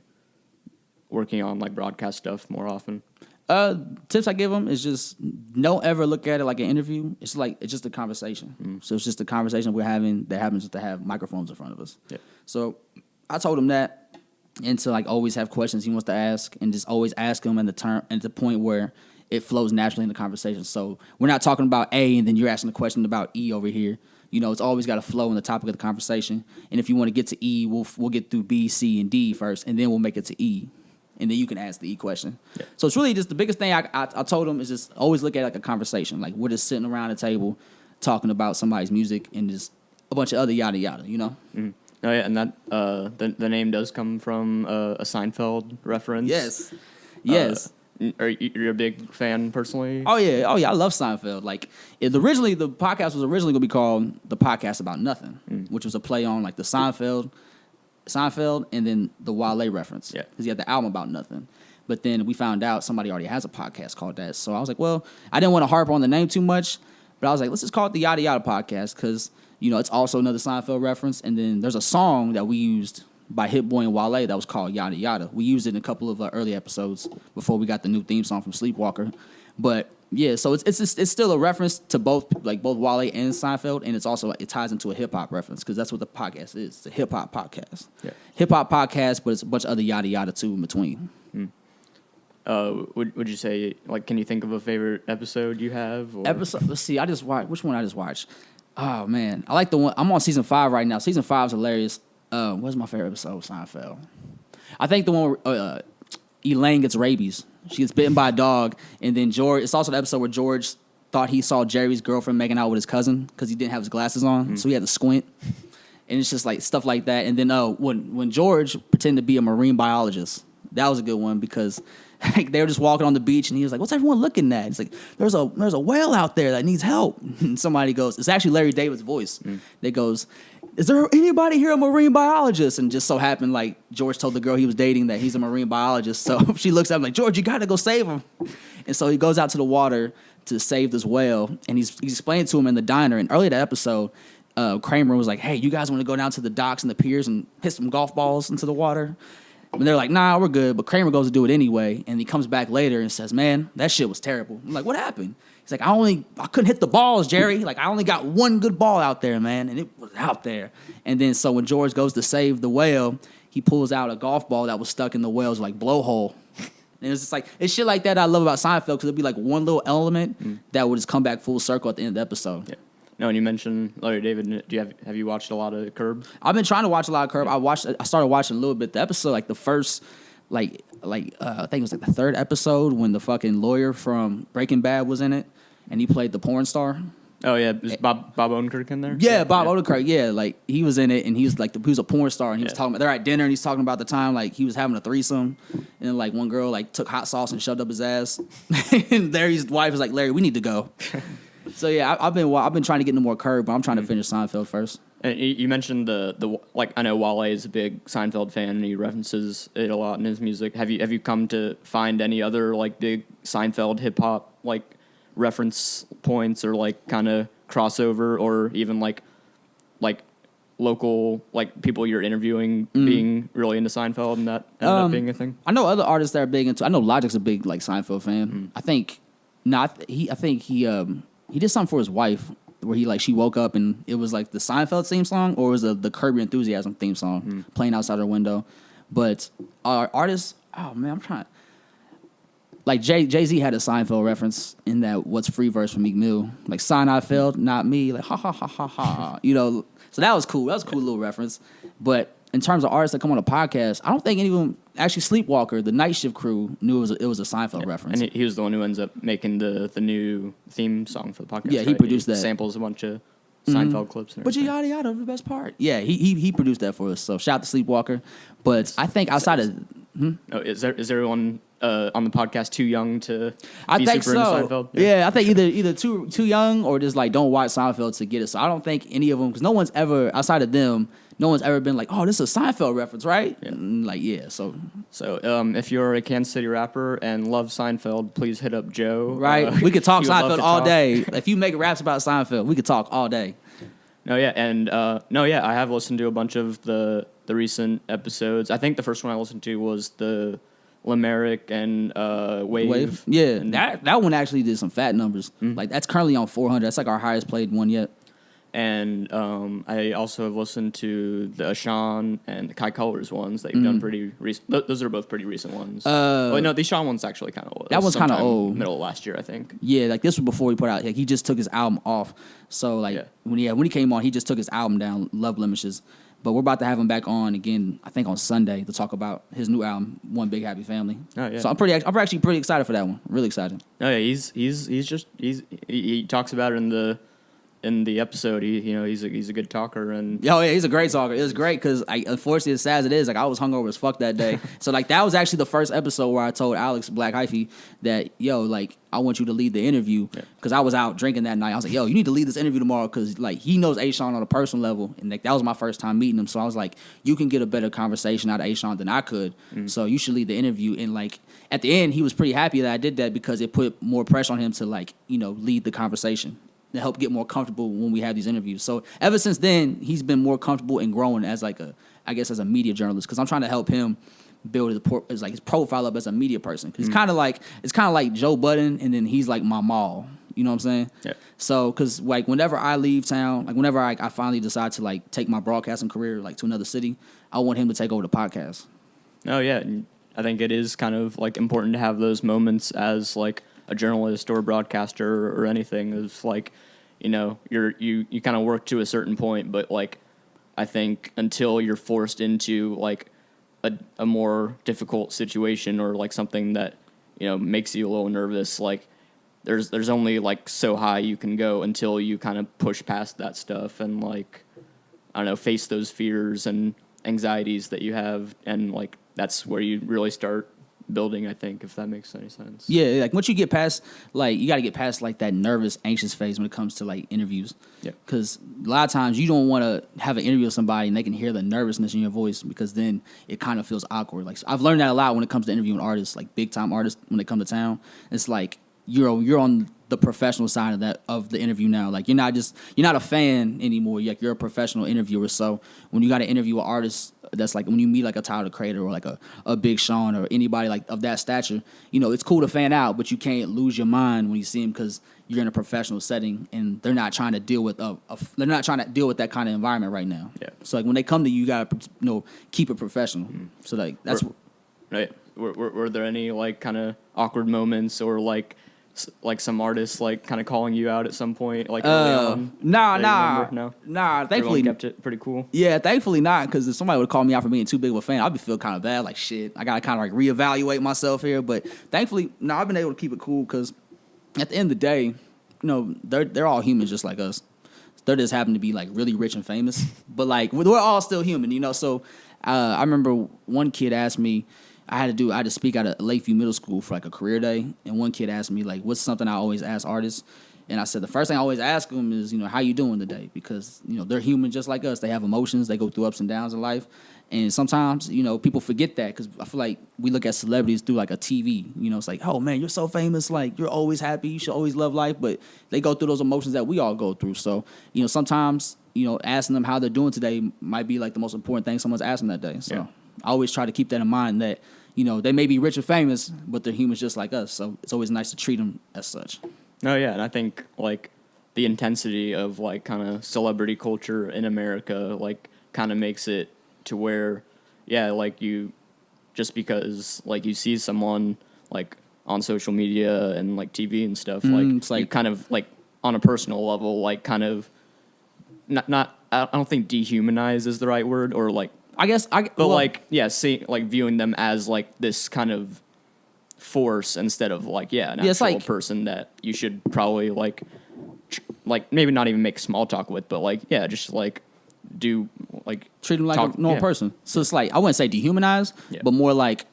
working on like broadcast stuff more often? Tips I give him is just don't ever look at it like an interview. It's just a conversation. So it's just a conversation we're having that happens to have microphones in front of us. Yeah. So I told him that, and to like always have questions he wants to ask, and just always ask him at the point where it flows naturally in the conversation. So we're not talking about A and then you're asking a question about E over here. It's always got to flow in the topic of the conversation. And if you want to get to E, we'll get through B, C, and D first, and then we'll make it to E. And then you can ask the E question. Yeah. So it's really just the biggest thing I told him is just always look at it like a conversation. Like we're just sitting around a table talking about somebody's music and just a bunch of other yada yada, Mm-hmm. Oh yeah, and that the name does come from a Seinfeld reference. Yes. Are you a big fan personally? Oh yeah, I love Seinfeld. Like the podcast was originally going to be called The Podcast About Nothing, which was a play on like the Seinfeld, and then the Wale reference. Yeah, because he had the album About Nothing. But then we found out somebody already has a podcast called that. So I was like, well, I didn't want to harp on the name too much, but I was like, let's just call it the Yadda Yadda Podcast because it's also another Seinfeld reference. And then there's a song that we used by Hit Boy and Wale that was called Yadda Yadda. We used it in a couple of early episodes before we got the new theme song from Sleepwalker. But Yeah, so it's still a reference to both Wale and Seinfeld, and it ties into a hip hop reference because that's what the podcast is. It's a hip hop podcast. Yeah. Hip hop podcast, but it's a bunch of other yada yada too in between. Would you say, like, can you think of a favorite episode you have? Or? Episode. Let's see. Which one I just watched? Oh man, I like the one. I'm on season 5 right now. Season 5 is hilarious. What's my favorite episode of Seinfeld? I think the one where Elaine gets rabies. She gets bitten by a dog, and then George. It's also the episode where George thought he saw Jerry's girlfriend making out with his cousin because he didn't have his glasses on, so he had to squint. And it's just like stuff like that. And then when George pretended to be a marine biologist, that was a good one because like, they were just walking on the beach, and he was like, "What's everyone looking at?" He's like, "There's a whale out there that needs help." And somebody goes, "It's actually Larry David's voice." That goes, "Is there anybody here a marine biologist?" And just so happened, like, George told the girl he was dating that he's a marine biologist. So she looks at him like, "George, you got to go save him." And so he goes out to the water to save this whale. And he's explaining to him in the diner. And early that episode, Kramer was like, "Hey, you guys want to go down to the docks and the piers and hit some golf balls into the water?" And they're like, "Nah, we're good." But Kramer goes to do it anyway. And he comes back later and says, "Man, that shit was terrible." I'm like, "What happened?" He's like, I couldn't hit the balls, Jerry. Like, I only got one good ball out there, man, and it was out there. And then so when George goes to save the whale, he pulls out a golf ball that was stuck in the whale's, like, blowhole. And it's just like, it's shit like that I love about Seinfeld because it'll be like one little element that would just come back full circle at the end of the episode. Yeah. No, and you mentioned Larry David. Have you watched a lot of Curb? I've been trying to watch a lot of Curb. I started watching a little bit. The episode, like the first, I think it was like the 3rd episode when the fucking lawyer from Breaking Bad was in it, and he played the porn star. Oh yeah, is Bob Odenkirk in there? Yeah, Bob Odenkirk. Yeah, like he was in it, and he was like he was a porn star, and he was talking about they're at dinner, and he's talking about the time like he was having a threesome, and then like one girl like took hot sauce and shoved up his ass, and his wife was like, "Larry, we need to go." So yeah, I've been trying to get into more Curb, but I'm trying to finish Seinfeld first. And you mentioned the like, I know Wale is a big Seinfeld fan and he references it a lot in his music. Have you come to find any other like big Seinfeld hip hop like reference points or like kind of crossover or even like local like people you're interviewing being really into Seinfeld and that ended up being a thing? I know other artists that are big into. I know Logic's a big like Seinfeld fan. I think he did something for his wife where she woke up and it was like the Seinfeld theme song or it was the Curb Your Enthusiasm theme song playing outside her window. But our artists, oh man, I'm trying. Like Jay-Z had a Seinfeld reference in that "What's Free" verse from Meek Mill, like Seinfeld, not me, like ha ha ha ha ha. So that was cool. That was a cool little reference. But in terms of artists that come on a podcast, I don't think anyone actually Sleepwalker, the Night Shift crew, knew it was a Seinfeld reference. And he was the one who ends up making the new theme song for the podcast. Yeah, he produced that. Samples a bunch of Seinfeld clips. And but you yada yada, the best part. Yeah, he produced that for us. So shout out to Sleepwalker. But I think outside of is everyone on the podcast too young to be think super so. into Seinfeld? Yeah, I think either too young or just like don't watch Seinfeld to get it. So I don't think any of them, because no one's ever outside of them. No one's ever been like, "Oh, this is a Seinfeld reference, right?" Yeah. And like, yeah. So if you're a Kansas City rapper and love Seinfeld, please hit up Joe. Right, we could talk Seinfeld all day. If you make raps about Seinfeld, we could talk all day. I have listened to a bunch of the recent episodes. I think the first one I listened to was the Limerick and Wave. Yeah, and that one actually did some fat numbers. Like that's currently on 400. That's like our highest played one yet. And I also have listened to the Ashawn and the Kai Colors ones that you've done pretty recent. Those are both pretty recent ones. The Ashawn one's actually kind of old. That one's kind of old. Middle of last year, I think. Yeah, like this was before he put out. Like he just took his album off. So like when he came on, he just took his album down, Love Blemishes. But we're about to have him back on again, I think on Sunday, to talk about his new album, One Big Happy Family. Oh yeah. So I'm actually pretty excited for that one. Really excited. Oh yeah, he talks about it in the episode. He's a good talker and he's a great talker. It was great because unfortunately, as sad as it is, like I was hungover as fuck that day. So like that was actually the first episode where I told Alex Black Hyphy that I want you to lead the interview because I was out drinking that night. I was like, you need to lead this interview tomorrow because like he knows Ashawn on a personal level and like that was my first time meeting him. So I was like, you can get a better conversation out of Ashawn than I could. So you should lead the interview. And like at the end, he was pretty happy that I did that because it put more pressure on him to lead the conversation to help get more comfortable when we have these interviews. So ever since then, he's been more comfortable and growing as as a media journalist because I'm trying to help him build his profile up as a media person. Cause it's kind of like Joe Budden, and then he's like my mall. You know what I'm saying? Yeah. So, cause like whenever I leave town, like whenever I finally decide to like take my broadcasting career like to another city, I want him to take over the podcast. Oh yeah, and I think it is kind of like important to have those moments as like a journalist or a broadcaster or anything. It's like, you know, you kind of work to a certain point, but like I think until you're forced into like a more difficult situation or like something that, you know, makes you a little nervous, like there's only like so high you can go until you kind of push past that stuff and like, I don't know, face those fears and anxieties that you have, and like that's where you really start building, I think, if that makes any sense. Yeah, like once you get past, like you got to get past like that nervous, anxious phase when it comes to like interviews. Yeah. Because a lot of times you don't want to have an interview with somebody and they can hear the nervousness in your voice, because then it kind of feels awkward. Like I've learned that a lot when it comes to interviewing artists, like big time artists when they come to town. It's like you're on the professional side of the interview now. Like you're not a fan anymore. You're a professional interviewer. So when you got to interview an artist, that's like when you meet like a Tyler the Creator or like a Big Sean or anybody like of that stature, you know, it's cool to fan out, but you can't lose your mind when you see them, because you're in a professional setting and they're not trying to deal with that kind of environment right now. Yeah. So like when they come to you, you gotta keep it professional. Mm-hmm. So like that's right. Were there any like kind of awkward moments or like some artists like kind of calling you out at some point, like early on? Nah. Thankfully, everyone kept it pretty cool. Yeah, thankfully not, because if somebody would call me out for being too big of a fan, I'd be feel kind of bad. Like shit, I gotta kind of like reevaluate myself here. But thankfully, no, I've been able to keep it cool, because at the end of the day, you know, they're all humans just like us. They just happen to be like really rich and famous, but like we're all still human, you know. So I remember one kid asked me. I had to speak at a Lakeview Middle School for like a career day, and one kid asked me like, what's something I always ask artists? And I said the first thing I always ask them is, you know, how you doing today? Because, you know, they're human just like us. They have emotions. They go through ups and downs in life. And sometimes, you know, people forget that, because I feel like we look at celebrities through like a TV. You know, it's like, oh man, you're so famous. Like you're always happy. You should always love life. But they go through those emotions that we all go through. So, you know, sometimes, you know, asking them how they're doing today might be like the most important thing someone's asking that day. So I always try to keep that in mind, that, you know, they may be rich and famous, but they're humans just like us. So it's always nice to treat them as such. Oh, yeah. And I think, like, the intensity of, like, kind of celebrity culture in America, like, kind of makes it to where, yeah, like, you, just because, like, you see someone, like, on social media and, like, TV and stuff, like, you kind of, like, on a personal level, like, kind of, not I don't think dehumanize is the right word, or, like, viewing them as like this kind of force instead of like an actual person that you should probably like maybe not even make small talk with, but like just like do like treat them like a normal person. So it's like I wouldn't say dehumanize, but more like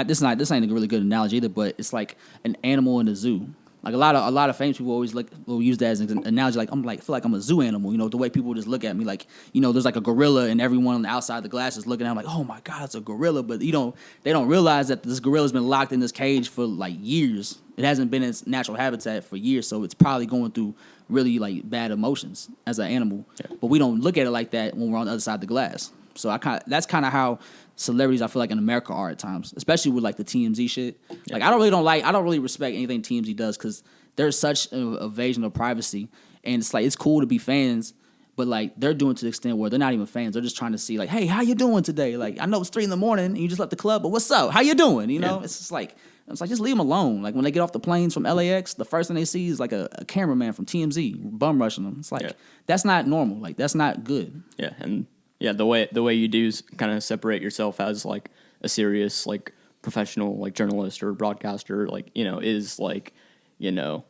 this ain't a really good analogy either, but it's like an animal in a zoo. Like a lot of famous people always will use that as an analogy. Like I feel like I'm a zoo animal. You know, the way people just look at me, like, you know, there's like a gorilla and everyone on the outside of the glass is looking at him like, oh my God, it's a gorilla. But they don't realize that this gorilla's been locked in this cage for like years. It hasn't been in its natural habitat for years, so it's probably going through really like bad emotions as an animal. Yeah. But we don't look at it like that when we're on the other side of the glass. So that's kind of how celebrities I feel like in America are at times, especially with like the TMZ shit. Yeah. Like I don't really respect anything TMZ does, because there's such an evasion of privacy, and it's like it's cool to be fans, but like they're doing it to the extent where they're not even fans. They're just trying to see like, hey, how you doing today? Like I know it's 3 a.m. and you just left the club, but what's up? How you doing? You know, it's like just leave them alone. Like when they get off the planes from LAX, the first thing they see is like a cameraman from TMZ bum rushing them. It's like that's not normal. Like that's not good. Yeah, and yeah, the way you do kind of separate yourself as like a serious like professional like journalist or broadcaster, like, you know, is like, you know,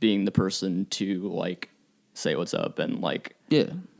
being the person to like say what's up and like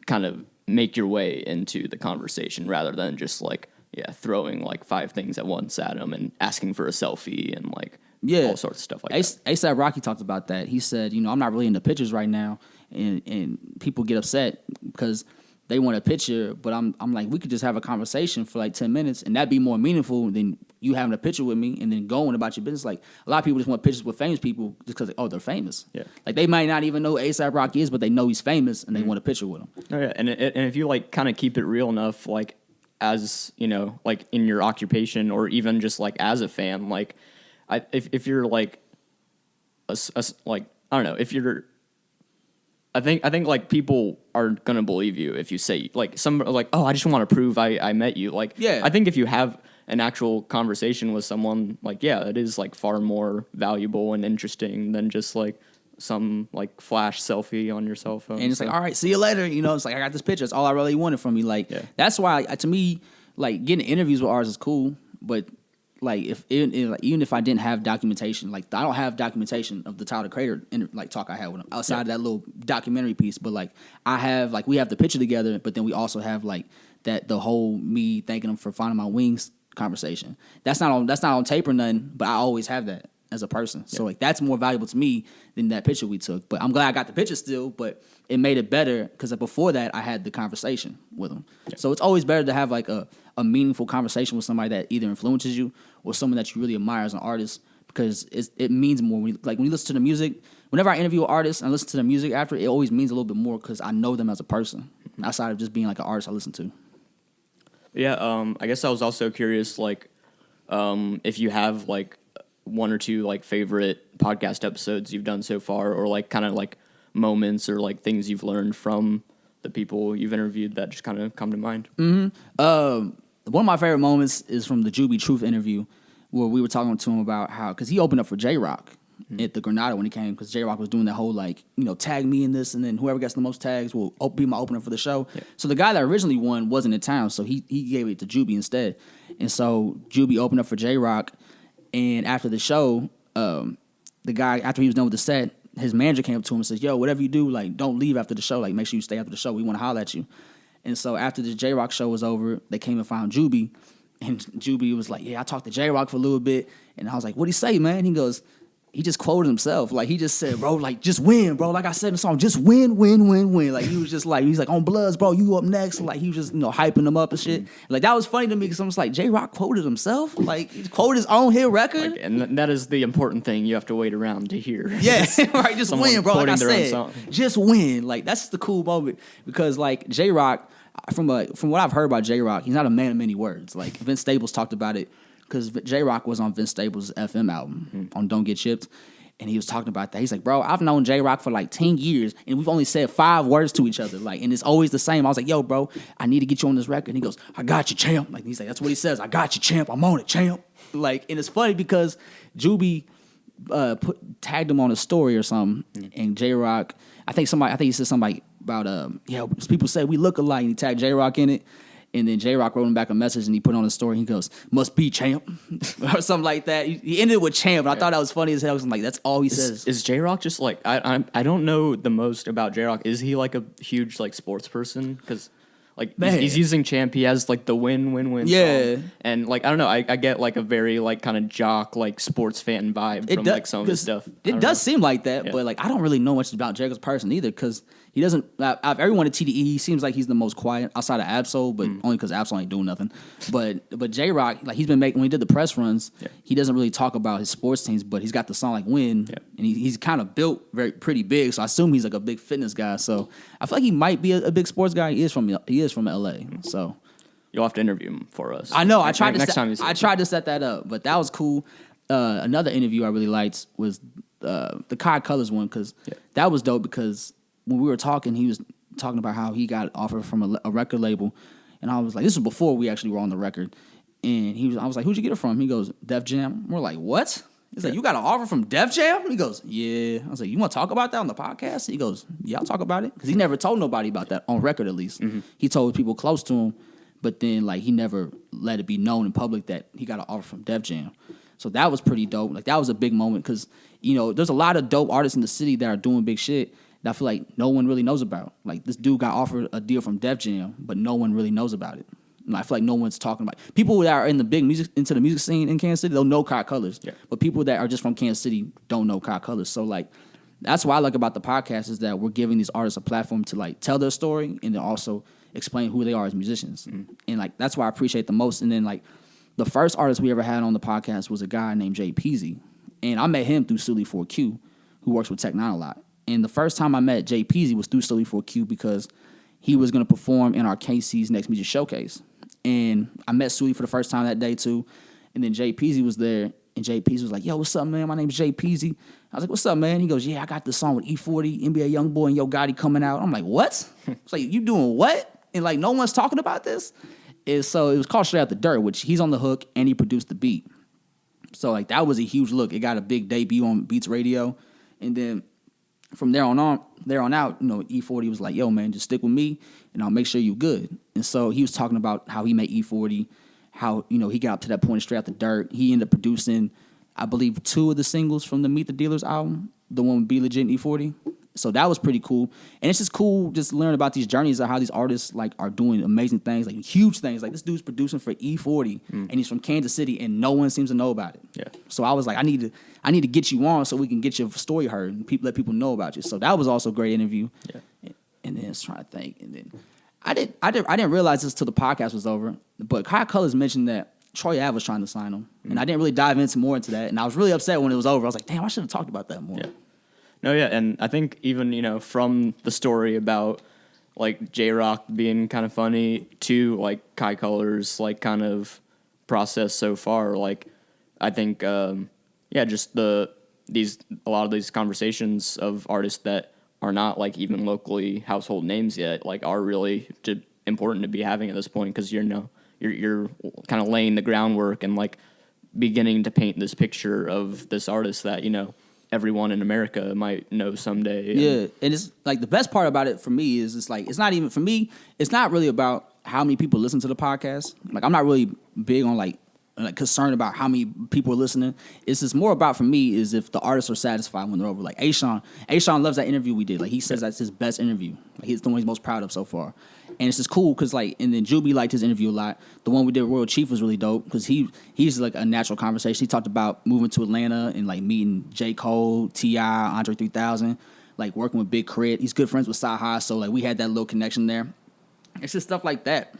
kind of make your way into the conversation rather than just like throwing like 5 things at once at them and asking for a selfie and like all sorts of stuff like that. A$AP Rocky talked about that. He said, you know, I'm not really into pictures right now, and people get upset because they want a picture, but I'm like, we could just have a conversation for like 10 minutes, and that'd be more meaningful than you having a picture with me and then going about your business. Like a lot of people just want pictures with famous people just because they're famous. Yeah, like they might not even know who A$AP Rocky is, but they know he's famous and they want a picture with him. Oh yeah, and if you like kind of keep it real enough, like as, you know, like in your occupation or even just like as a fan, like if you're like like, I don't know, if you're, I think like people are gonna believe you if you say like some like, oh, I just want to prove I met you. Like, Yeah. I think if you have an actual conversation with someone, like, yeah, it is like far more valuable and interesting than just like some like flash selfie on your cell phone. And it's like, all right, see you later. You know, it's like, I got this picture. That's all I really wanted from you. Like, that's why, to me, like, getting interviews with artists is cool. But, like, even if I didn't have documentation, like, I don't have documentation of the Tyler Creator, like, talk I had with him outside of that little documentary piece. But, like, I have, like, we have the picture together, but then we also have, like, the whole me thanking him for finding my wings conversation. That's not on tape or nothing, but I always have that as a person. So like that's more valuable to me than that picture we took. But I'm glad I got the picture still, but it made it better because before that I had the conversation with him. Yeah. So it's always better to have like a meaningful conversation with somebody that either influences you or someone that you really admire as an artist, because it means more when you listen to the music. Whenever I interview an artist and listen to the music after, it always means a little bit more because I know them as a person outside of just being like an artist I listen to. Yeah, I guess I was also curious, like, if you have like one or two like favorite podcast episodes you've done so far, or like kind of like moments or like things you've learned from the people you've interviewed that just kind of come to mind. One of my favorite moments is from the Juby Truth interview, where we were talking to him about how, because he opened up for J-Rock at the Granada when he came, because J-Rock was doing that whole like, you know, tag me in this, and then whoever gets the most tags will be my opener for the show. Yeah. So the guy that originally won wasn't in town, so he gave it to Juby instead. And so Juby opened up for J-Rock, and after the show, the guy, after he was done with the set, his manager came up to him and said, yo, whatever you do, like, don't leave after the show. Like, make sure you stay after the show. We want to holler at you. And so after the J-Rock show was over, they came and found Juby, and Juby was like, yeah, I talked to J-Rock for a little bit. And I was like, what'd he say, man? He goes, he just quoted himself. Like, he just said, bro, like, just win, bro. Like I said in the song, just win, win, win, win. Like, he was just like, he's like, on Bloods, bro, you up next. Like, he was just, you know, hyping them up and shit. Like, that was funny to me because I was like, J-Rock quoted himself? Like, he quoted his own hit record? Like, and that is the important thing you have to wait around to hear. Yeah, right, just win, bro. Like I said, just win. Like, that's the cool moment because, like, J-Rock, from what I've heard about J-Rock, he's not a man of many words. Like, Vince Staples talked about it because J-Rock was on Vince Staples' FM album on Don't Get Chipped. And he was talking about that. He's like, bro, I've known J-Rock for like 10 years, and we've only said 5 words to each other. Like, and it's always the same. I was like, yo, bro, I need to get you on this record. And he goes, I got you, champ. Like, he's like, that's what he says. I got you, champ. I'm on it, champ. Like, and it's funny because Juby tagged him on a story or something, and J-Rock, I think he said something about, people say we look alike, and he tagged J-Rock in it. And then J-Rock wrote him back a message, and he put on a story. He goes, must be champ, or something like that. He ended with champ, and I thought that was funny as hell. I'm like, that's all he says. Is J-Rock just like, I don't know the most about J-Rock. Is he like a huge like sports person? Because like he's using champ. He has like the win song. And like, I don't know. I get like a very like kind of jock like sports fan vibe from like some of his stuff. It does seem like that, but like I don't really know much about J-Rock's person either, because he doesn't. Out of everyone at TDE, he seems like he's the most quiet outside of Absol, but only because Absol ain't doing nothing. But J-Rock, like he's been making, when he did the press runs, he doesn't really talk about his sports teams, but he's got the song like Win, and he's kind of built pretty big. So I assume he's like a big fitness guy. So I feel like he might be a big sports guy. He is from LA. So you'll have to interview him for us. I know. I tried to set that up, but that was cool. Another interview I really liked was the Kai Colors one, because that was dope, because when we were talking, he was talking about how he got offered from a record label, and I was like, this was before we actually were on the record, and I was like, who'd you get it from? He goes, Def Jam. We're like, what? He's like, you got an offer from Def Jam? He goes, yeah. I was like, you want to talk about that on the podcast? He goes, yeah, I'll talk about it, because he never told nobody about that on record, at least. He told people close to him, but then like he never let it be known in public that he got an offer from Def Jam. So that was pretty dope. Like, that was a big moment, because you know there's a lot of dope artists in the city that are doing big shit that I feel like no one really knows about. Like, this dude got offered a deal from Def Jam, but no one really knows about it. And I feel like no one's talking about it. People that are into the music scene in Kansas City, they'll know Kai Colors. Yeah. But people that are just from Kansas City don't know Kai Colors. So like, that's what I like about the podcast, is that we're giving these artists a platform to like tell their story and then also explain who they are as musicians. And like, that's why I appreciate the most. And then like, the first artist we ever had on the podcast was a guy named Jay Peasy. And I met him through Sully 4Q, who works with Tech 9 a lot. And the first time I met Jay Peasy was through Sully 4Q, because he was going to perform in our KC's Next Music Showcase. And I met Sweetie for the first time that day too. And then Jay Peasy was there. And Jay Peasy was like, yo, what's up, man? My name's Jay Peasy. I was like, what's up, man? He goes, yeah, I got this song with E40, NBA Youngboy, and Yo Gotti coming out. I'm like, what? It's like, you doing what? And like, no one's talking about this? And so it was called Straight Out the Dirt, which he's on the hook and he produced the beat. So like, that was a huge look. It got a big debut on Beats Radio. And then from there on out, E40 was like, yo, man, just stick with me and I'll make sure you good. And so he was talking about how he made E40, how, he got up to that point Straight Out the Dirt. He ended up producing, I believe, 2 of the singles from the Meet the Dealers album, the one with Be Legit and E40. So that was pretty cool. And it's just cool just learning about these journeys of how these artists like are doing amazing things, like huge things. Like this dude's producing for E40 and he's from Kansas City and no one seems to know about it. Yeah. So I was like, I need to get you on so we can get your story heard and let people know about you. So that was also a great interview. Yeah. And then I was trying to think. And then I didn't realize this till the podcast was over, but Kyle Cullors mentioned that Troy Ave was trying to sign him. And I didn't really dive more into that. And I was really upset when it was over. I was like, damn, I should have talked about that more. Yeah. No, yeah, and I think even, from the story about, like, J-Rock being kind of funny to, like, Kai Cullors, like, kind of process so far, like, I think, just a lot of these conversations of artists that are not, like, even locally household names yet, like, are really important to be having at this point because, you're kind of laying the groundwork and, like, beginning to paint this picture of this artist that, everyone in America might know someday. Yeah, and it's like the best part about it for me is it's like it's not even for me. It's not really about how many people listen to the podcast. Like I'm not really big on like concerned about how many people are listening. It's just more about for me is if the artists are satisfied when they're over. Like Ashawn loves that interview we did. Like he says that's his best interview. Like he's the one he's most proud of so far. And it's just cool because like and then Juby liked his interview a lot. The one we did with Royal Chief was really dope because he's like a natural conversation. He talked about moving to Atlanta and like meeting J. Cole, T.I., Andre 3000, like working with Big Crit. He's good friends with Saha, so like we had that little connection there. It's just stuff like that.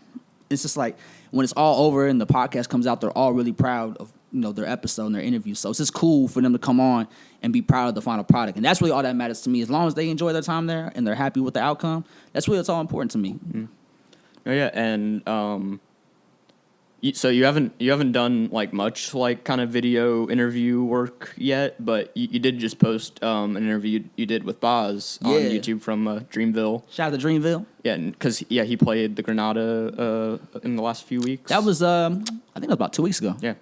It's just like when it's all over and the podcast comes out, they're all really proud of their episode and their interview. So it's just cool for them to come on and be proud of the final product. And that's really all that matters to me. As long as they enjoy their time there and they're happy with the outcome, that's really what's all important to me. Mm-hmm. Oh yeah, and so you haven't done like much like kind of video interview work yet, but you did just post an interview you did with Boz on YouTube from Dreamville. Shout out to Dreamville. Yeah, because he played the Granada in the last few weeks. That was I think it was about 2 weeks ago. Yeah.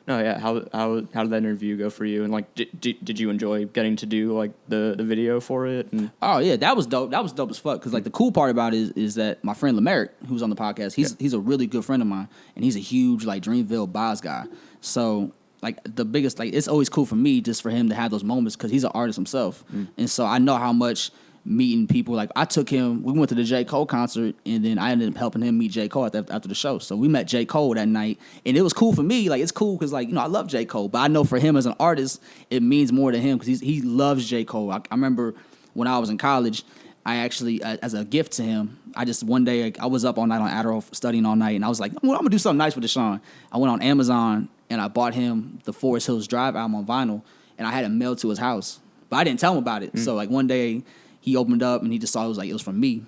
No, yeah. How did that interview go for you? And like, did you enjoy getting to do like the video for it? And oh yeah, that was dope. That was dope as fuck. Because like the cool part about it is that my friend Lemerick, who's on the podcast, he's a really good friend of mine, and he's a huge like Dreamville Boz guy. So like the biggest like it's always cool for me just for him to have those moments because he's an artist himself, and so I know how much. Meeting people, like I took him, we went to the J. Cole concert, and then I ended up helping him meet J. Cole after the show. So we met J. Cole that night, and it was cool for me. Like it's cool because, like I love J. Cole, but I know for him as an artist, it means more to him because he loves J. Cole. I remember when I was in college, I actually, as a gift to him, I just one day I was up all night on Adderall studying all night, and I was like, well, I'm gonna do something nice with Deshaun. I went on Amazon and I bought him the Forest Hills Drive album on vinyl, and I had it mailed to his house, but I didn't tell him about it. So like one day. He opened up and he just saw it was from me.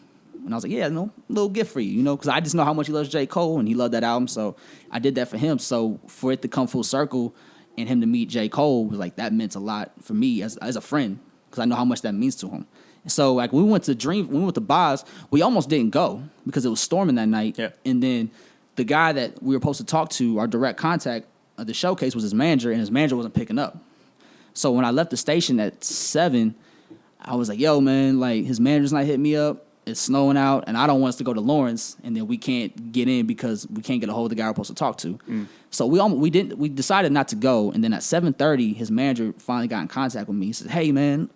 And I was like, yeah, little gift for you, because I just know how much he loves J. Cole and he loved that album. So I did that for him. So for it to come full circle and him to meet J. Cole was like, that meant a lot for me as a friend because I know how much that means to him. And so like we went to Boz, we almost didn't go because it was storming that night. Yeah. And then the guy that we were supposed to talk to, our direct contact of the showcase was his manager, and his manager wasn't picking up. So when I left the station at 7, I was like, yo, man, like, his manager's not hitting me up. It's snowing out, and I don't want us to go to Lawrence, and then we can't get in because we can't get a hold of the guy we're supposed to talk to. So we decided not to go, and then at 7:30, his manager finally got in contact with me. He said, hey, man,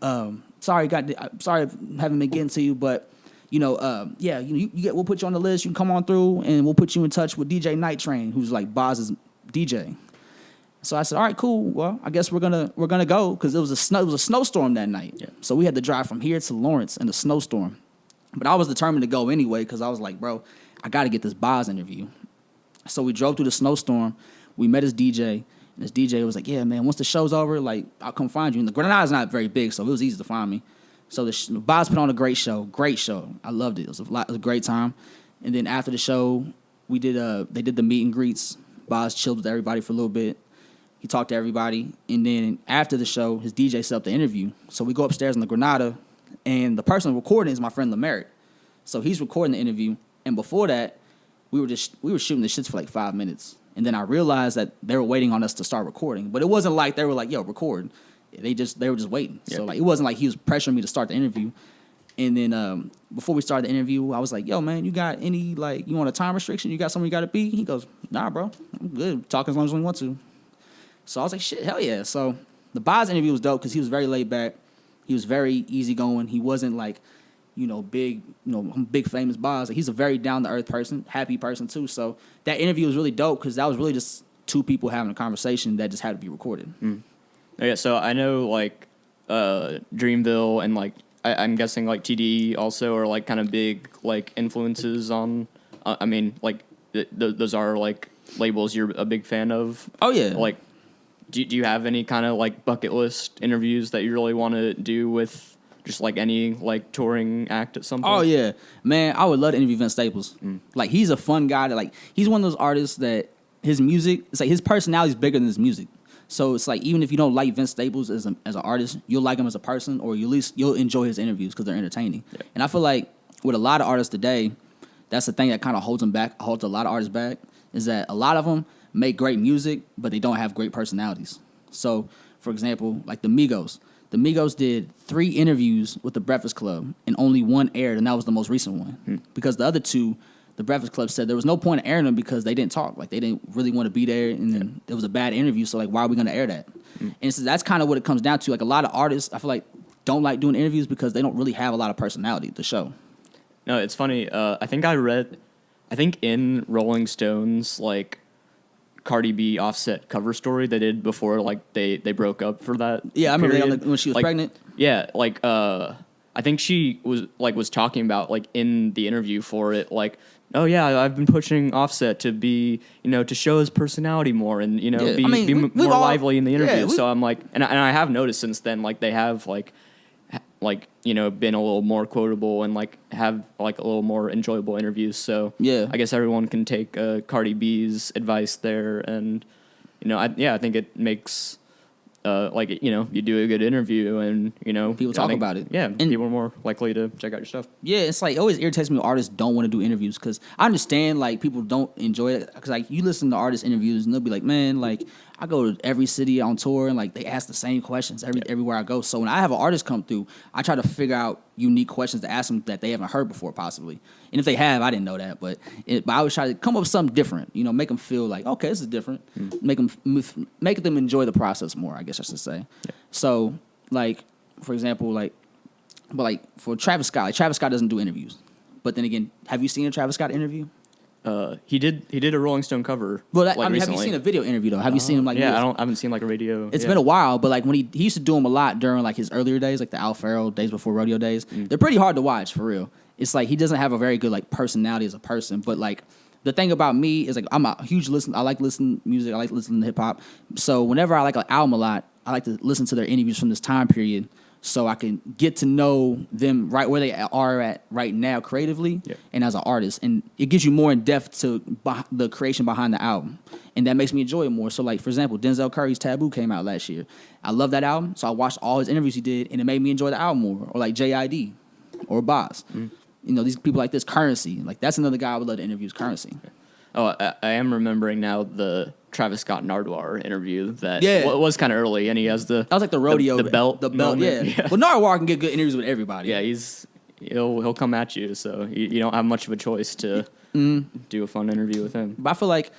sorry I haven't been getting to you, but, we'll put you on the list. You can come on through, and we'll put you in touch with DJ Night Train, who's, like, Boz's DJ. So I said, all right, cool. Well, I guess we're gonna go because it was a snowstorm that night. Yeah. So we had to drive from here to Lawrence in a snowstorm. But I was determined to go anyway because I was like, bro, I got to get this Boz interview. So we drove through the snowstorm. We met his DJ, and his DJ was like, yeah, man, once the show's over, like, I'll come find you. And the Granada's not very big, so it was easy to find me. So the Boz put on a great show. I loved it. It was a great time. And then after the show, we did they did the meet and greets. Boz chilled with everybody for a little bit. He talked to everybody, and then after the show, his DJ set up the interview. So we go upstairs in the Granada, and the person recording is my friend Lemerick. So he's recording the interview, and before that, we were shooting the shits for like 5 minutes, and then I realized that they were waiting on us to start recording. But it wasn't like they were like, "Yo, record." They were just waiting. Yep. So like it wasn't like he was pressuring me to start the interview. And then before we started the interview, I was like, "Yo, man, you got any like you want a time restriction? You got somewhere you got to be?" He goes, "Nah, bro, I'm good. Talk as long as we want to." So I was like, "Shit, hell yeah!" So the Boz interview was dope because he was very laid back. He was very easygoing. He wasn't like, big, big famous Boz. Like, he's a very down to earth person, happy person too. So that interview was really dope because that was really just two people having a conversation that just had to be recorded. Mm. Yeah, so I know like Dreamville and like I'm guessing like TD also are like kind of big like influences on. I mean, like those are like labels you're a big fan of. Oh yeah, like. Do you have any kind of like bucket list interviews that you really want to do with just like any like touring act at some point? Oh yeah, man, I would love to interview Vince Staples. Like he's a fun guy. He's one of those artists that his music, it's like his personality is bigger than his music. So it's like even if you don't like Vince Staples as an artist, you'll like him as a person, or at least you'll enjoy his interviews because they're entertaining. Yeah. And I feel like with a lot of artists today, that's the thing that kind of holds a lot of artists back, is that a lot of them make great music, but they don't have great personalities. So, for example, like the Migos. The Migos did 3 interviews with the Breakfast Club, and only one aired, and that was the most recent one. Because the other 2, the Breakfast Club said there was no point in airing them because they didn't talk. Like, they didn't really want to be there, and then it was a bad interview, so, like, why are we going to air that? And so that's kind of what it comes down to. Like, a lot of artists, I feel like, don't like doing interviews because they don't really have a lot of personality to show. No, it's funny. I think in Rolling Stone's, like, Cardi B Offset cover story they did before like they broke up for that. Yeah, I remember when she was pregnant. Yeah, like I think she was talking about like in the interview for it, like, oh yeah, I've been pushing Offset to be, to show his personality more and be more lively in the interview. So I'm like, and I have noticed since then, like they have like been a little more quotable and like have like a little more enjoyable interviews. So yeah, I guess everyone can take Cardi B's advice there, and I think it makes you do a good interview and people talk about it. Yeah, and people are more likely to check out your stuff. Yeah, it's like it always irritates me when artists don't want to do interviews because I understand like people don't enjoy it because like you listen to artist interviews and they'll be like, man, like I go to every city on tour and like they ask the same questions everywhere I go. So when I have an artist come through, I try to figure out unique questions to ask them that they haven't heard before possibly. And if they have, I didn't know that, but I always try to come up with something different. Make them feel like, okay, this is different. Make them enjoy the process more, I guess I should say. Yeah. So like for example, for Travis Scott, Travis Scott doesn't do interviews. But then again, have you seen a Travis Scott interview? He did a Rolling Stone cover. Well, have you seen a video interview though? Have you seen him like? Yeah, I haven't seen like a radio. It's been a while, but like when he used to do them a lot during like his earlier days, like the Al Farrell days before rodeo days. They're pretty hard to watch for real. It's like he doesn't have a very good like personality as a person, but like the thing about me is like I'm a huge listener. I like listening to music. I like listening to hip hop. So whenever I like an album a lot, I like to listen to their interviews from this time period. So I can get to know them right where they are at right now creatively and as an artist. And it gives you more in depth to the creation behind the album. And that makes me enjoy it more. So like, for example, Denzel Curry's Taboo came out last year. I love that album. So I watched all his interviews he did and it made me enjoy the album more. Or like J.I.D. or Boz. These people like this, Currency. Like that's another guy I would love to interview is Currency. Oh, I am remembering now the Travis Scott Nardwuar interview that was kind of early, and he has that was like the rodeo, the belt, yeah. Well, Nardwuar can get good interviews with everybody. Yeah, he'll come at you, so you don't have much of a choice to do a fun interview with him. But I feel like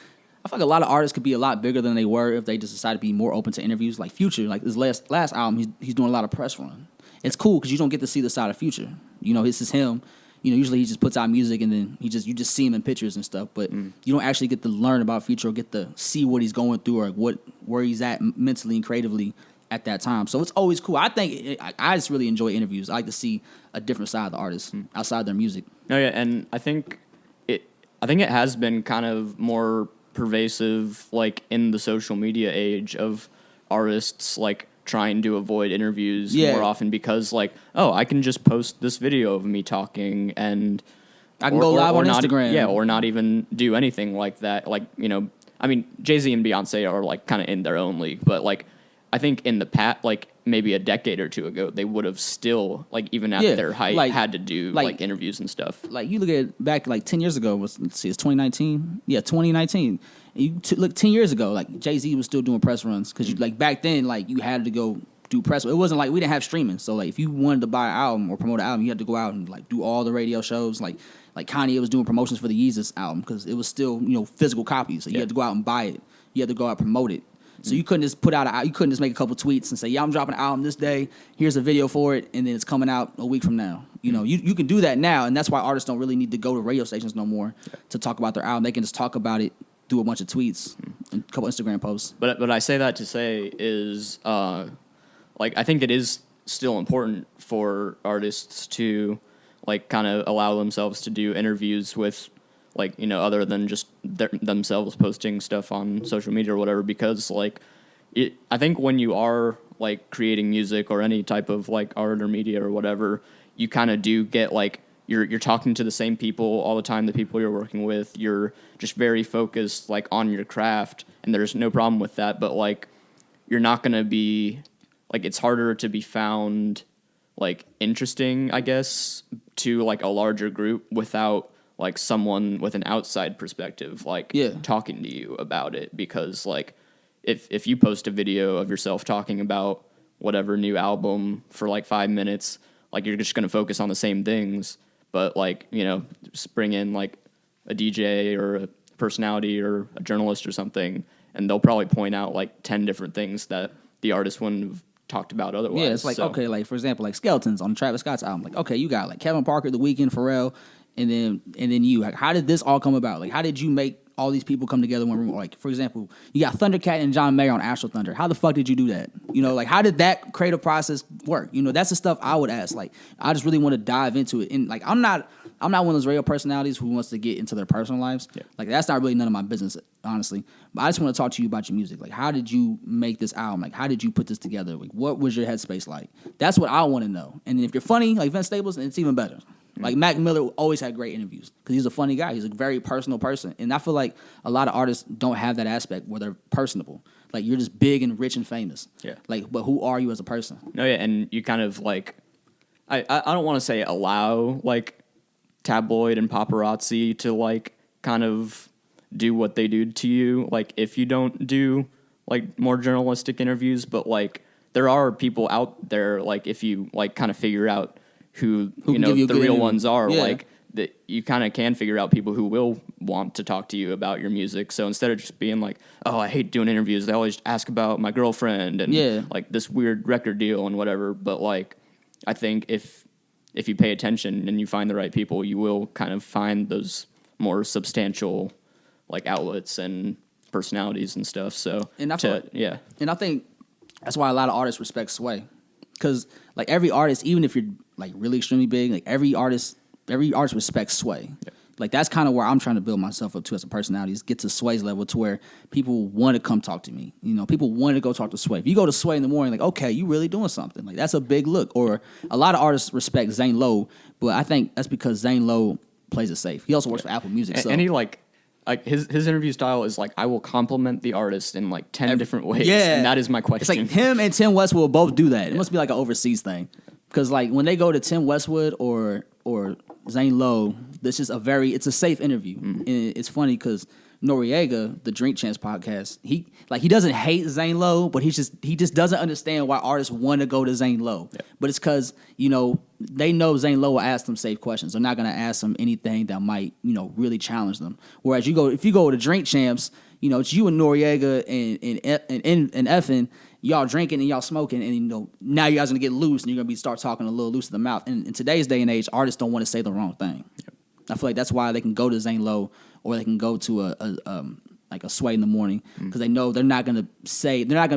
a lot of artists could be a lot bigger than they were if they just decided to be more open to interviews. Like Future, like his last album, he's doing a lot of press run. It's cool because you don't get to see the side of Future. This is him. Usually he just puts out music and then you just see him in pictures and stuff, but you don't actually get to learn about Future or get to see what he's going through or where he's at mentally and creatively at that time. So it's always cool. I think I just really enjoy interviews. I like to see a different side of the artist outside their music. Oh yeah, and I think it has been kind of more pervasive, like in the social media age of artists like trying to avoid interviews more often because like, oh, I can just post this video of me talking and I can go live on Instagram. Or not even do anything like that. Like, you know, I mean, Jay-Z and Beyonce are like kind of in their own league, but like I think in the past, like maybe a decade or two ago, they would have still, like even at their height, like, had to do like interviews and stuff. Like you look at back like 10 years ago, it's 2019. Yeah, 2019. You look 10 years ago, like Jay-Z was still doing press runs because like back then, like you had to go do press. It wasn't like we didn't have streaming, so like if you wanted to buy an album or promote an album, you had to go out and like do all the radio shows. Like Kanye was doing promotions for the Yeezus album because it was still physical copies, so you had to go out and buy it. You had to go out and promote it. So you couldn't just you couldn't just make a couple tweets and say, yeah, I'm dropping an album this day. Here's a video for it, and then it's coming out a week from now. You can do that now, and that's why artists don't really need to go to radio stations no more to talk about their album. They can just talk about it through a bunch of tweets and a couple Instagram posts. But I say that to say is, like, I think it is still important for artists to, like, kind of allow themselves to do interviews with, like, other than just themselves posting stuff on social media or whatever, because, like, I think when you are, like, creating music or any type of, like, art or media or whatever, you kind of do get, like, you're talking to the same people all the time, the people you're working with. You're just very focused, like, on your craft, and there's no problem with that, but, like, you're not going to be, like, it's harder to be found, like, interesting, I guess, to, like, a larger group without, like, someone with an outside perspective, like, talking to you about it. Because, like, if you post a video of yourself talking about whatever new album for, like, 5 minutes, like, you're just going to focus on the same things. But, like, just bring in, like, a DJ or a personality or a journalist or something, and they'll probably point out, like, 10 different things that the artist wouldn't have talked about otherwise. Yeah, it's like, okay, like, for example, like, Skeletons on Travis Scott's album. Like, okay, you got, like, Kevin Parker, The Weeknd, Pharrell, and then you. Like, how did this all come about? Like, how did you make all these people come together in one room? Like, for example, you got Thundercat and John Mayer on Astro Thunder. How the fuck did you do that? Like, how did that creative process work? That's the stuff I would ask. Like, I just really want to dive into it. And, like, I'm not one of those radio personalities who wants to get into their personal lives. Yeah. Like, that's not really none of my business, honestly. But I just want to talk to you about your music. Like, how did you make this album? Like, how did you put this together? Like, what was your headspace like? That's what I want to know. And if you're funny, like Vince Staples, it's even better. Like, Mac Miller always had great interviews because he's a funny guy. He's a very personal person. And I feel like a lot of artists don't have that aspect where they're personable. Like, you're just big and rich and famous. Yeah. Like, but who are you as a person? No, yeah, and you kind of, like, I don't want to say allow, like, tabloid and paparazzi to, like, kind of do what they do to you. Like, if you don't do, like, more journalistic interviews, but, like, there are people out there, like, if you, like, kind of figure out who the real ones are, like, that you kind of can figure out people who will want to talk to you about your music. So instead of just being like, oh, I hate doing interviews, they always ask about my girlfriend and like this weird record deal and whatever. But, like, I think if you pay attention and you find the right people, you will kind of find those more substantial, like, outlets and personalities and stuff. So and I think that's why a lot of artists respect Sway. Because, like, every artist, even if you're, like, really extremely big, like, every artist respects Sway. Yeah. Like, that's kind of where I'm trying to build myself up to as a personality, is get to Sway's level to where people want to come talk to me. People want to go talk to Sway. If you go to Sway in the morning, like, okay, you really doing something. Like, that's a big look. Or a lot of artists respect Zane Lowe, but I think that's because Zane Lowe plays it safe. He also works for Apple Music. And he, like his interview style is like, I will compliment the artist in, like, 10 different ways. Yeah. And that is my question. It's like him and Tim Westwood both do that. It must be like an overseas thing. Because, like, when they go to Tim Westwood or Zane Lowe, it's a safe interview. And it's funny because Noriega, the Drink Champs podcast, he doesn't hate Zane Lowe, but he just doesn't understand why artists want to go to Zane Lowe. Yeah. But it's because, they know Zane Lowe will ask them safe questions. They're not going to ask them anything that might, really challenge them. Whereas if you go to Drink Champs, it's you and Noriega and Effin, y'all drinking and y'all smoking, and now you guys are gonna get loose and you're gonna start talking a little loose in the mouth. And in today's day and age, artists don't want to say the wrong thing. Yep. I feel like that's why they can go to Zane Lowe or they can go to a Sway in the morning, because they know they're not gonna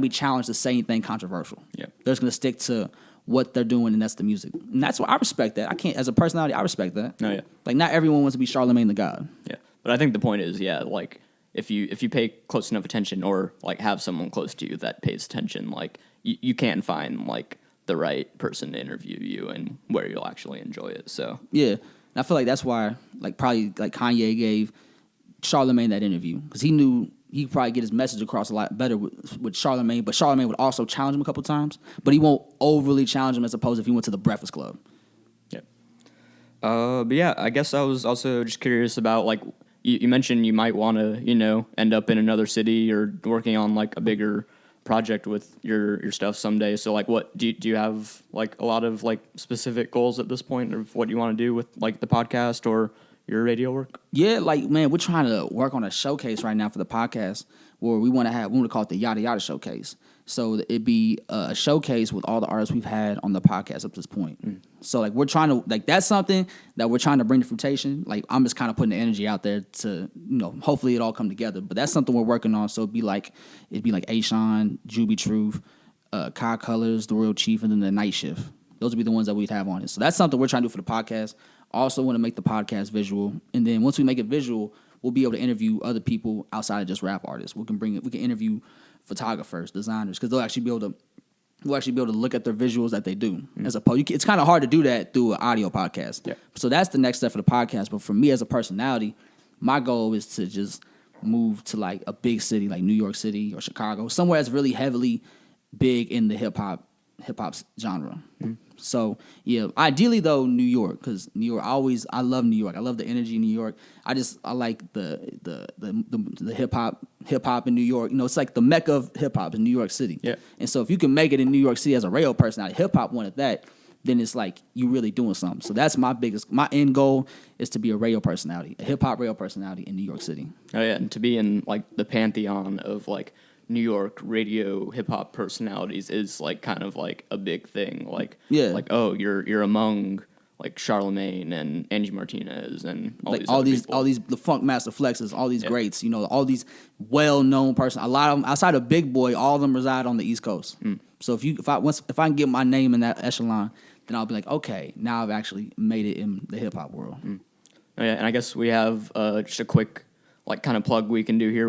be challenged to say anything controversial. Yep. They're just gonna stick to what they're doing, and that's the music. And that's why I respect that. I can't, as a personality, I respect that. Oh yeah. Like, not everyone wants to be Charlemagne the God. Yeah. But I think the point is, like, if you pay close enough attention, or, like, have someone close to you that pays attention, like, you can find, like, the right person to interview you and where you'll actually enjoy it. So yeah. And I feel like that's why, like, probably like Kanye gave Charlamagne that interview, because he knew he could probably get his message across a lot better with Charlamagne, but Charlamagne would also challenge him a couple times, but he won't overly challenge him as opposed if he went to the Breakfast Club. Yeah. But yeah, I guess I was also just curious about, like, you mentioned you might want to, end up in another city or working on, like, a bigger project with your stuff someday. So, like, what do you have, like, a lot of, like, specific goals at this point of what you want to do with, like, the podcast or your radio work? Yeah, like, man, we're trying to work on a showcase right now for the podcast where we want to call it the Yadda Yadda Showcase. So it'd be a showcase with all the artists we've had on the podcast up to this point. So, like, we're trying to, like, that's something that we're trying to bring to fruitation. Like, I'm just kind of putting the energy out there to, hopefully it all come together. But that's something we're working on. So it'd be like Ashawn, Juby Truth, Kai Colors, The Royal Chief, and then The Night Shift. Those would be the ones that we'd have on it. So that's something we're trying to do for the podcast. Also want to make the podcast visual. And then once we make it visual, we'll be able to interview other people outside of just rap artists. We can interview photographers, designers, because we'll actually be able to look at their visuals that they do. As opposed, it's kind of hard to do that through an audio podcast. Yeah. So that's the next step for the podcast. But for me as a personality, my goal is to just move to, like, a big city like New York City or Chicago, somewhere that's really heavily big in the hip hop genre. So yeah, ideally though, New York, because New York, I love New York. I love the energy in New York. I like the hip hop in New York. It's like the mecca of hip hop in New York City. Yeah. And so if you can make it in New York City as a radio personality, hip hop one at that, then it's like you really doing something. So that's my end goal is to be a radio personality, a hip hop radio personality in New York City. Oh yeah, and to be in, like, the pantheon of, like, New York radio hip hop personalities is, like, kind of like a big thing. Like, yeah, like, oh, you're among, like, Charlamagne and Angie Martinez and all these the Funk Master Flexes, all these greats, all these well-known person. A lot of them outside of Big Boy, all of them reside on the East Coast. So if I can get my name in that echelon, then I'll be like, okay, now I've actually made it in the hip hop world. Oh yeah, and I guess we have just a quick, like, kind of plug we can do here.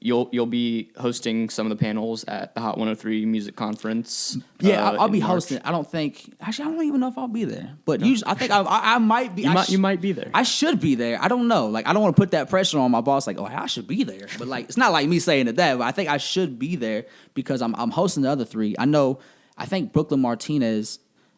You'll be hosting some of the panels at the Hot 103 Music Conference. Yeah, I'll be hosting. I don't even know if I'll be there. But usually, I think I might be. You might be there. I should be there. I don't know. Like, I don't want to put that pressure on my boss. Like, oh, I should be there. But, like, it's not like me saying it that. But I think I should be there because I'm hosting the other three. I think Brooklyn Martinez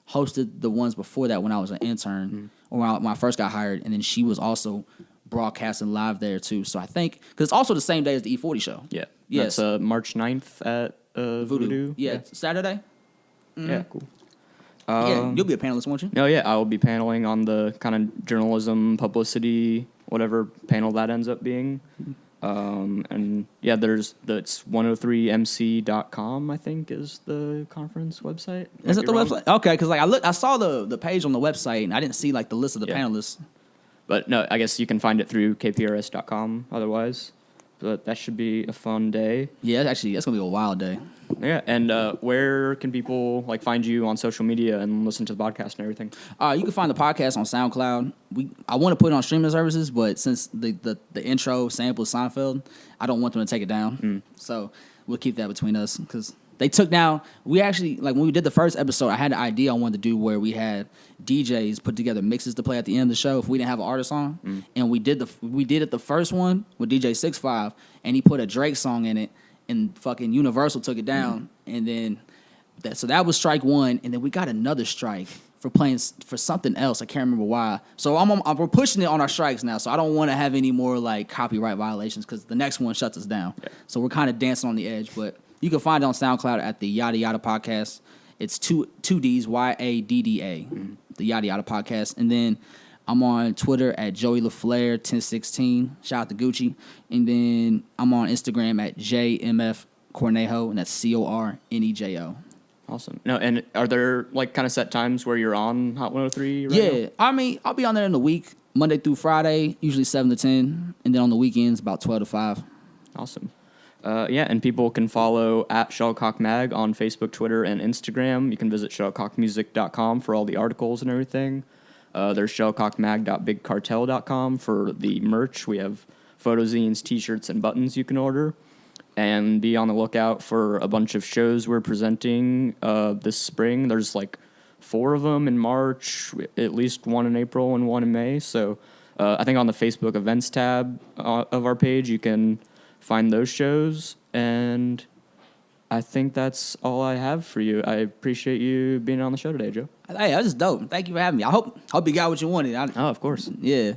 hosted the ones before that when I was an intern or when I first got hired, and then she was also broadcasting live there too. So I think because it's also the same day as the E40 show. Yeah. Yes. That's March 9th at Voodoo. Yeah. Saturday. Yeah. Cool. Yeah, you'll be a panelist, won't you? No, yeah, I will be paneling on the kind of journalism, publicity, whatever panel that ends up being. And yeah, it's 103mc.com, I think, is the conference website. Is it the website? Okay, because, like, I saw the page on the website and I didn't see, like, the list of the panelists. But no, I guess you can find it through kprs.com otherwise. But that should be a fun day. Yeah, that's going to be a wild day. Yeah, and where can people, like, find you on social media and listen to the podcast and everything? You can find the podcast on SoundCloud. I want to put it on streaming services, but since the intro sample is Seinfeld, I don't want them to take it down. So we'll keep that between us because they took down. We actually, like, when we did the first episode, I had an idea I wanted to do where we had DJs put together mixes to play at the end of the show if we didn't have an artist on. And we did it the first one with DJ 6'5", and he put a Drake song in it, and fucking Universal took it down. And then that was strike one, and then we got another strike for playing for something else. I can't remember why. So we're pushing it on our strikes now. So I don't want to have any more, like, copyright violations because the next one shuts us down. Yeah. So we're kind of dancing on the edge, but you can find it on SoundCloud at the Yadda Yadda Podcast. It's two D's, YADDA, the Yadda Yadda Podcast. And then I'm on Twitter at Joey LaFleur 1016. Shout out to Gucci. And then I'm on Instagram at JMF Cornejo, and that's CORNEJO. Awesome. No, and are there, like, kind of set times where you're on Hot 103 right now? I mean, I'll be on there in the week, Monday through Friday, usually 7 to 10, and then on the weekends about 12 to 5. Awesome. Yeah, and people can follow at Shuttlecock Mag on Facebook, Twitter, and Instagram. You can visit shuttlecockmusic.com for all the articles and everything. There's shuttlecockmag.bigcartel.com for the merch. We have photozines, T-shirts, and buttons you can order. And be on the lookout for a bunch of shows we're presenting this spring. There's, like, 4 of them in March, at least 1 in April and 1 in May. So I think on the Facebook events tab of our page, you can find those shows. And I think that's all I have for you. I appreciate you being on the show today, Joe. Hey, that's dope. Thank you for having me. I hope you got what you wanted. Oh, of course. Yeah.